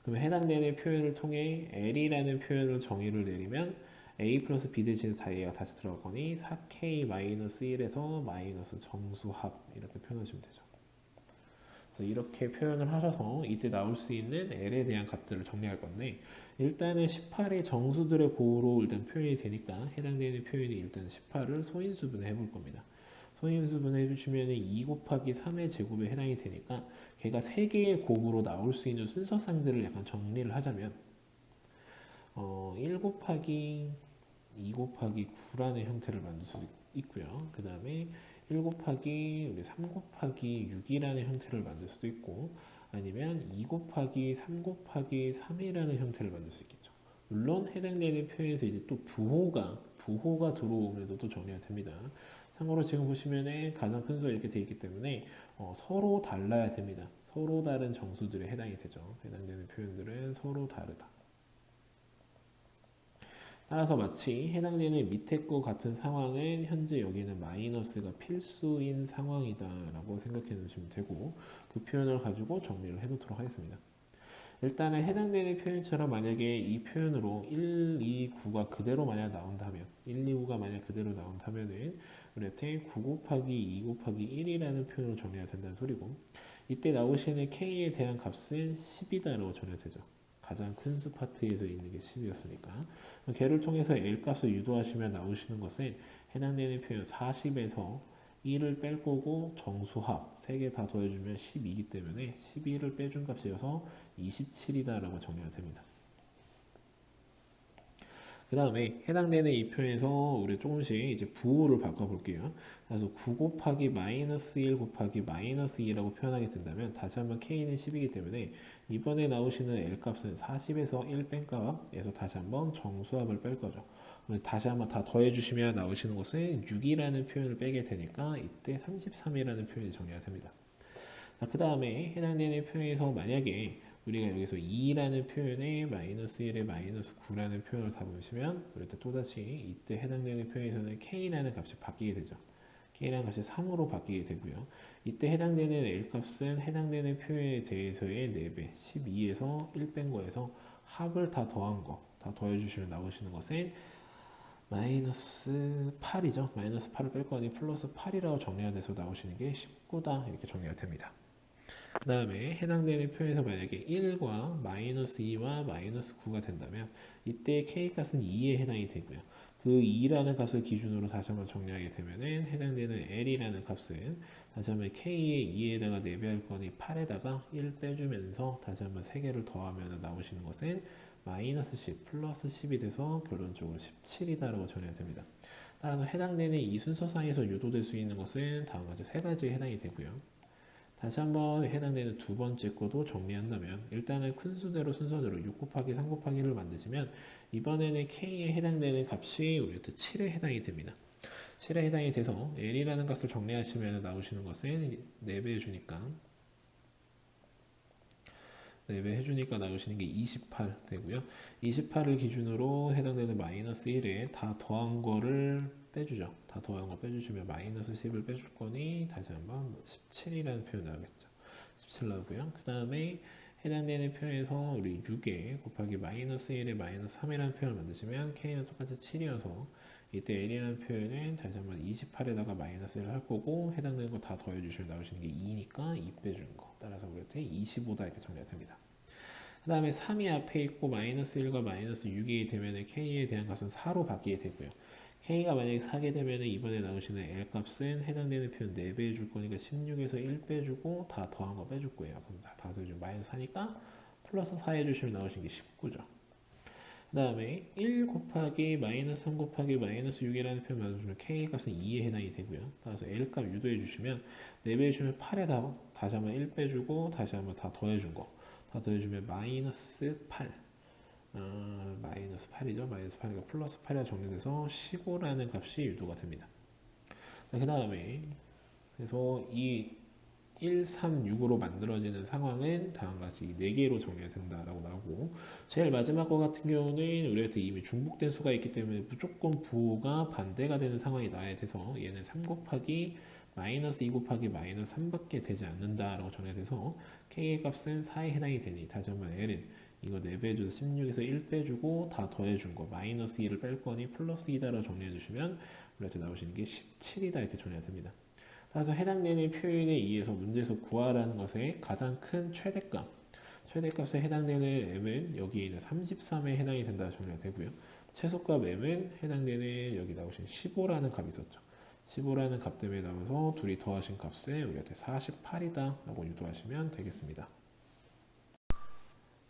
그러면 해당되는 표현을 통해 L이라는 표현을 정의를 내리면 A 플러스 B 대신에 다이가 다시 들어갈 거니 4K-1에서 마이너스 정수합 이렇게 표현하시면 되죠. 이렇게 표현을 하셔서 이때 나올 수 있는 L에 대한 값들을 정리할 건데, 일단은 18의 정수들의 곱으로 일단 표현이 되니까 해당되는 표현이 일단 18을 소인수분해 해볼 겁니다. 소인수분해 해주시면 2 곱하기 3의 제곱에 해당이 되니까 걔가 3개의 곱으로 나올 수 있는 순서상들을 약간 정리를 하자면 1 곱하기 2 곱하기 9라는 형태를 만들 수 있고요. 그 다음에 1 곱하기 우리 3 곱하기 6이라는 형태를 만들 수도 있고, 아니면 2 곱하기 3 곱하기 3이라는 형태를 만들 수 있겠죠. 물론 해당되는 표현에서 이제 또 부호가 들어오면서 또 정리가 됩니다. 참고로 지금 보시면은 가장 큰 수 이렇게 되어 있기 때문에 서로 달라야 됩니다. 서로 다른 정수들에 해당이 되죠. 해당되는 표현들은 서로 다르다. 따라서 마치 해당되는 밑에 거 같은 상황은 현재 여기는 마이너스가 필수인 상황이다 라고 생각해 주시면 되고, 그 표현을 가지고 정리를 해 놓도록 하겠습니다. 일단은 해당되는 표현처럼 만약에 이 표현으로 1, 2, 9가 그대로 만약 나온다면 1, 2, 9가 만약 그대로 나온다면은 우리한테 9 곱하기 2 곱하기 1이라는 표현으로 정리가 된다는 소리고, 이때 나오시는 K에 대한 값은 10이다라고 정리가 되죠. 가장 큰 수 파트에서 있는 게 10이었으니까 걔를 통해서 L 값을 유도하시면 나오시는 것은 해당되는 표현 40에서 1을 뺄 거고 정수합 3개 다 더해주면 12이기 때문에 12를 빼준 값이어서 27이다라고 정리가 됩니다. 그 다음에 해당되는 이 표현에서 우리 조금씩 이제 부호를 바꿔볼게요. 그래서 9 곱하기 마이너스 1 곱하기 마이너스 2라고 표현하게 된다면 다시 한번 K는 10이기 때문에 이번에 나오시는 L 값은 40에서 1 뺀 값에서 다시 한번 정수합을 뺄 거죠. 다시 한번 다 더해주시면 나오시는 것은 6이라는 표현을 빼게 되니까 이때 33이라는 표현이 정리가 됩니다. 그 다음에 해당되는 표현에서 만약에 우리가 여기서 2라는 표현에 마이너스 1에 마이너스 9라는 표현을 다 보시면 우리 또다시 이때 해당되는 표현에서는 K라는 값이 바뀌게 되죠. K라는 값이 3으로 바뀌게 되고요. 이때 해당되는 L값은 해당되는 표현에 대해서의 4배, 12에서 1 뺀 거에서 합을 다 더한 거, 다 더해주시면 나오시는 것은 마이너스 8이죠. 마이너스 8을 뺄 거니 플러스 8이라고 정리가 돼서 나오시는 게 19다 이렇게 정리가 됩니다. 그 다음에 해당되는 표에서 만약에 1과 마이너스 2와 마이너스 9가 된다면 이때 K값은 2에 해당이 되고요. 그 2라는 값을 기준으로 다시 한번 정리하게 되면은 해당되는 L이라는 값은 다시 한번 K의 2에다가 4배할 거니 8에다가 1 빼주면서 다시 한번 3개를 더하면 나오시는 것은 마이너스 10 플러스 10이 돼서 결론적으로 17이다라고 정리가 됩니다. 따라서 해당되는 이 순서상에서 유도될 수 있는 것은 다음과 같이 3가지에 해당이 되고요. 다시 한번 해당되는 두 번째 것도 정리한다면 일단은 큰 수대로 순서대로 6 곱하기 3 곱하기 1을 만드시면 이번에는 K에 해당되는 값이 우리한테 7에 해당이 됩니다. 7에 해당이 돼서 L이라는 값을 정리하시면 나오시는 것은 4배 해주니까 4배 해주니까 나오시는 게 28 되고요. 28을 기준으로 해당되는 마이너스 1에 다 더한 거를 빼주죠. 다 더한 거 빼주시면 마이너스 10을 빼줄 거니 다시 한번 17이라는 표현 나오겠죠. 17 나오고요. 그 다음에 해당되는 표현에서 우리 6에 곱하기 마이너스 1에 마이너스 3이라는 표현을 만드시면 K는 똑같이 7이어서 이때 L이라는 표현은 다시 한번 28에다가 마이너스 1을 할 거고 해당되는 거 다 더해주시면 나오시는 게 2니까 2 빼주는 거. 따라서 우리한테 25다 이렇게 정리가 됩니다. 그 다음에 3이 앞에 있고 마이너스 1과 마이너스 6이 되면 K에 대한 값은 4로 바뀌게 되고요. K가 만약에 4게 되면 이번에 나오시는 L 값은 해당되는 표현 4배 해줄 거니까 16에서 1 빼주고 다 더한 거 빼줄 거예요. 그럼 다 더해주면 마이너스 4니까 플러스 4 해주시면 나오시는 게 19죠. 그 다음에 1 곱하기 마이너스 3 곱하기 마이너스 6이라는 표현 만들어주면 k 값은 2에 해당이 되고요. 따라서 l 값 유도해 주시면 4배 해주면 8에다 다시 한번 1 빼주고 다시 한번 다 더해준 거. 다 더해주면 마이너스 8. 마이너스 8이죠. 마이너스 8이니까 플러스 8이 정리돼서 15라는 값이 유도가 됩니다. 그 다음에 그래서 이 1, 3, 6으로 만들어지는 상황은 다음과 같이 4개로 정리가 된다라고 나오고 제일 마지막 거 같은 경우는 우리한테 이미 중복된 수가 있기 때문에 무조건 부호가 반대가 되는 상황이 나야 돼서 얘는 3 곱하기 마이너스 2 곱하기 마이너스 3밖에 되지 않는다라고 정해돼서 k의 값은 4에 해당이 되니 다시 한번 l은 이거 4배 해줘서 16에서 1 빼주고 다 더해준 거 마이너스 2를 뺄 거니 플러스 2다라고 정리해 주시면 우리한테 나오시는 게 17이다 이렇게 정리가 됩니다. 따라서 해당되는 표현에 의해서 문제에서 구하라는 것의 가장 큰 최대값에 해당되는 m은 여기 있는 33에 해당이 된다 정리가 되고요. 최소값 m은 해당되는 여기 나오신 15라는 값이 있었죠. 15라는 값 때문에 나와서 둘이 더하신 값에 우리한테 48이다 라고 유도하시면 되겠습니다.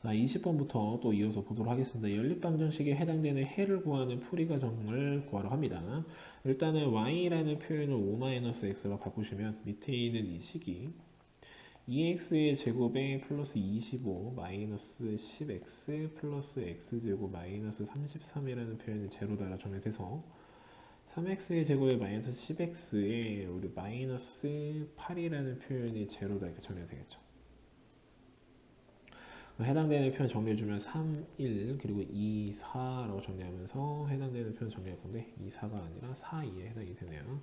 자, 20번부터 또 이어서 보도록 하겠습니다. 연립방정식에 해당되는 해를 구하는 풀이 과정을 구하러 합니다. 일단은 y라는 표현을 5-x로 바꾸시면 밑에 있는 이 식이 2x의 제곱에 플러스 25 마이너스 10x 플러스 x제곱 마이너스 33이라는 표현이 제로다라 정리돼서 3x의 제곱에 마이너스 10x에 우리 마이너스 8이라는 표현이 제로다 이렇게 정리가 되겠죠. 해당되는 표현 정리해주면 3, 1 그리고 2, 4라고 정리하면서 해당되는 표현 정리할 건데 2, 4가 아니라 4, 2에 해당이 되네요.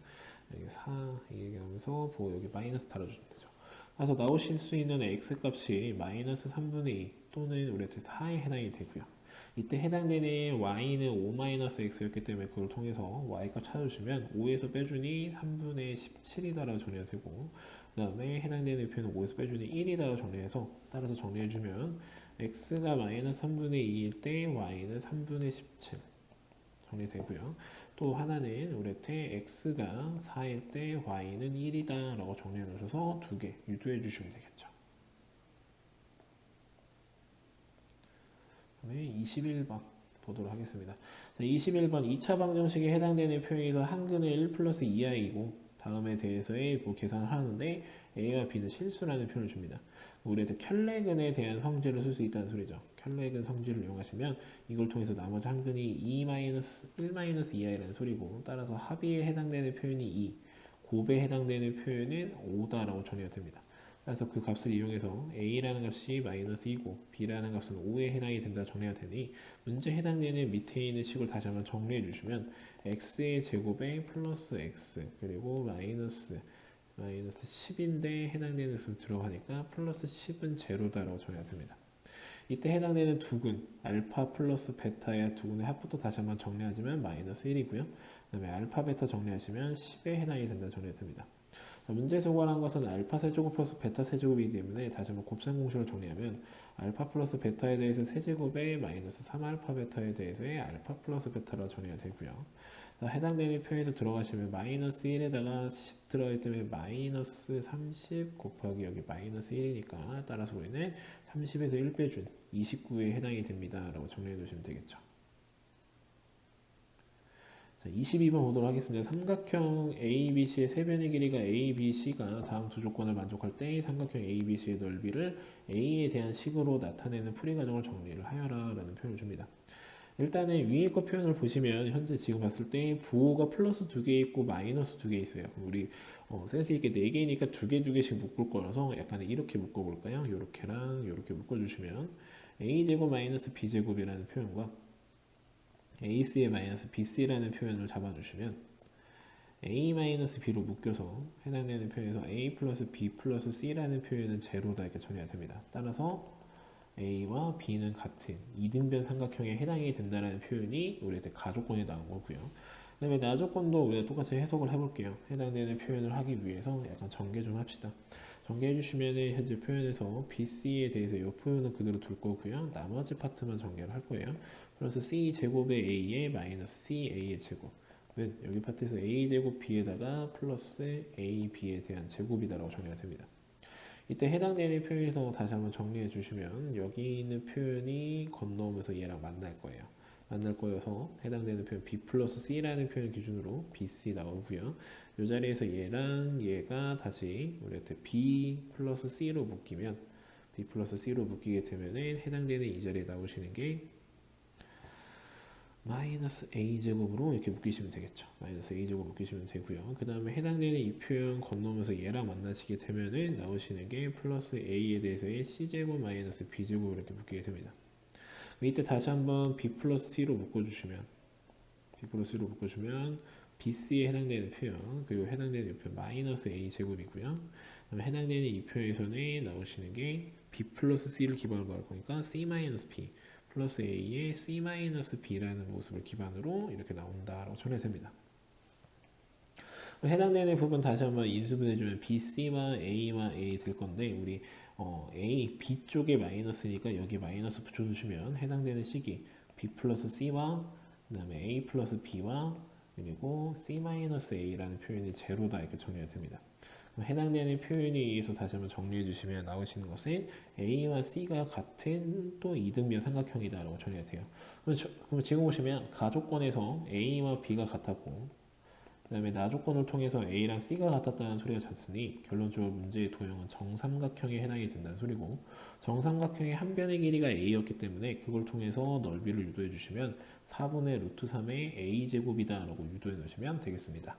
여기 4 얘기하면서 보고 여기 마이너스 달아주면 되죠. 그래서 나오실 수 있는 x 값이 마이너스 3분의 2 또는 우리한테 4에 해당이 되고요. 이때 해당되는 y는 5-x였기 때문에 그걸 통해서 y값 찾아주시면 5에서 빼주니 3분의 17이다라고 정리가 되고 그 다음에 해당되는 표현은 5에서 빼주니 1이다라고 정리해서 따라서 정리해주면 x가 마이너스 3분의 2일 때 y는 3분의 17 정리되고요. 또 하나는 우리한테 x가 4일 때 y는 1이다 라고 정리해 놓으셔서 두 개 유도해 주시면 되겠죠. 그다음에 21번 보도록 하겠습니다. 자, 21번 2차 방정식에 해당되는 표현에서 한근의 1 플러스 2i이고 다음에 대해서의 뭐 계산을 하는데 a와 b는 실수라는 표현을 줍니다. 우리한테 켤레근에 대한 성질을 쓸 수 있다는 소리죠. 켤레근 성질을 이용하시면 이걸 통해서 나머지 한근이 1-2i라는 소리고 따라서 합의에 해당되는 표현이 2, 곱에 해당되는 표현은 5다라고 정리가 됩니다. 그래서 그 값을 이용해서 a라는 값이 마이너스 2고 b라는 값은 5에 해당이 된다 정리가 되니 문제 해당되는 밑에 있는 식을 다시 한번 정리해 주시면 x의 제곱에 플러스 x 그리고 마이너스 10인데 해당되는 수 들어가니까 플러스 10은 제로다라고 정리가 됩니다. 이때 해당되는 두근 알파 플러스 베타의 두근의 합부터 다시 한번 정리하지만 마이너스 1이고요. 그 다음에 알파 베타 정리하시면 10에 해당이 된다 정리가 됩니다. 문제에서 구하는 것은 알파 세제곱 플러스 베타 세제곱이기 때문에 다시 한번 곱셈 공식으로 정리하면 알파 플러스 베타에 대해서 세제곱에 마이너스 3알파 베타에 대해서의 알파 플러스 베타로 정리가 되고요. 해당되는 표현에서 들어가시면 마이너스 1에다가 10 들어가기 때문에 마이너스 30 곱하기 여기 마이너스 1이니까 따라서 우리는 30에서 1 빼준 29에 해당이 됩니다 라고 정리해 두시면 되겠죠. 자, 22번 보도록 하겠습니다. 삼각형 ABC의 세변의 길이가 ABC가 다음 두 조건을 만족할 때 삼각형 ABC의 넓이를 A에 대한 식으로 나타내는 풀이 과정을 정리를 하여라 라는 표현을 줍니다. 일단은 위에 거 표현을 보시면 현재 지금 봤을 때 부호가 플러스 2개 있고 마이너스 2개 있어요. 우리 센스 있게 4개니까 2개씩 묶을 거라서 약간 이렇게 묶어볼까요? 이렇게랑 이렇게 묶어주시면 A제곱 마이너스 B제곱이라는 표현과 AC의 마이너스 BC라는 표현을 잡아주시면 A 마이너스 B로 묶여서 해당되는 표현에서 A 플러스 B 플러스 C라는 표현은 제로다 이렇게 정리가 됩니다. 따라서 A와 B는 같은 이등변 삼각형에 해당이 된다는 표현이 우리한테 가조건에 나온 거고요. 그 다음에 나조건도 우리가 똑같이 해석을 해볼게요. 해당되는 표현을 하기 위해서 약간 전개 좀 합시다. 전개해 주시면 현재 표현에서 BC에 대해서 이 표현은 그대로 둘 거고요. 나머지 파트만 전개를 할 거예요. 플러스 C제곱의 A에 마이너스 CA의 제곱. 여기 파트에서 A제곱 B에다가 플러스 AB에 대한 제곱이다라고 정리가 됩니다. 이때 해당되는 표현에서 다시 한번 정리해 주시면 여기 있는 표현이 건너오면서 얘랑 만날 거예요. 만날 거여서 해당되는 표현 B 플러스 C라는 표현 기준으로 BC 나오고요. 이 자리에서 얘랑 얘가 다시 우리한테 B 플러스 C로 묶이면 B 플러스 C로 묶이게 되면은 해당되는 이 자리에 나오시는 게 마이너스 a제곱으로 이렇게 묶이시면 되겠죠. 마이너스 a제곱 묶이시면 되고요. 그 다음에 해당되는 이 표현 건너면서 얘랑 만나시게 되면은 나오시는 게 플러스 a에 대해서의 c제곱 마이너스 b제곱 이렇게 묶이게 됩니다. 이때 다시 한번 b 플러스 c로 묶어주시면 b 플러스 c로 묶어주면 bc에 해당되는 표현 그리고 해당되는 이 표현 마이너스 a제곱이고요. 그다음에 해당되는 이 표현에서는 나오시는 게 b 플러스 c를 기반으로 할 거니까 c 마이너스 b 플러스 a의 c-b라는 모습을 기반으로 이렇게 나온다라고 정리됩니다. 해당되는 부분 다시 한번 인수분해주면 bc와 a와 a 될 건데 우리 a, b 쪽에 마이너스니까 여기 마이너스 붙여주시면 해당되는 식이 b 플러스 c와 그 다음에 a 플러스 b와 그리고 c-a라는 표현이 제로다 이렇게 정리가 됩니다. 해당되는 표현에 의해서 다시 한번 정리해 주시면 나오시는 것은 A와 C가 같은 또 이등변 삼각형이다 라고 정리가 돼요. 그럼 지금 보시면 가조건에서 A와 B가 같았고 그 다음에 나조건을 통해서 A랑 C가 같았다는 소리가 졌으니 결론적으로 문제의 도형은 정삼각형에 해당이 된다는 소리고 정삼각형의 한 변의 길이가 A였기 때문에 그걸 통해서 넓이를 유도해 주시면 4분의 루트 3의 A제곱이다 라고 유도해 놓으시면 되겠습니다.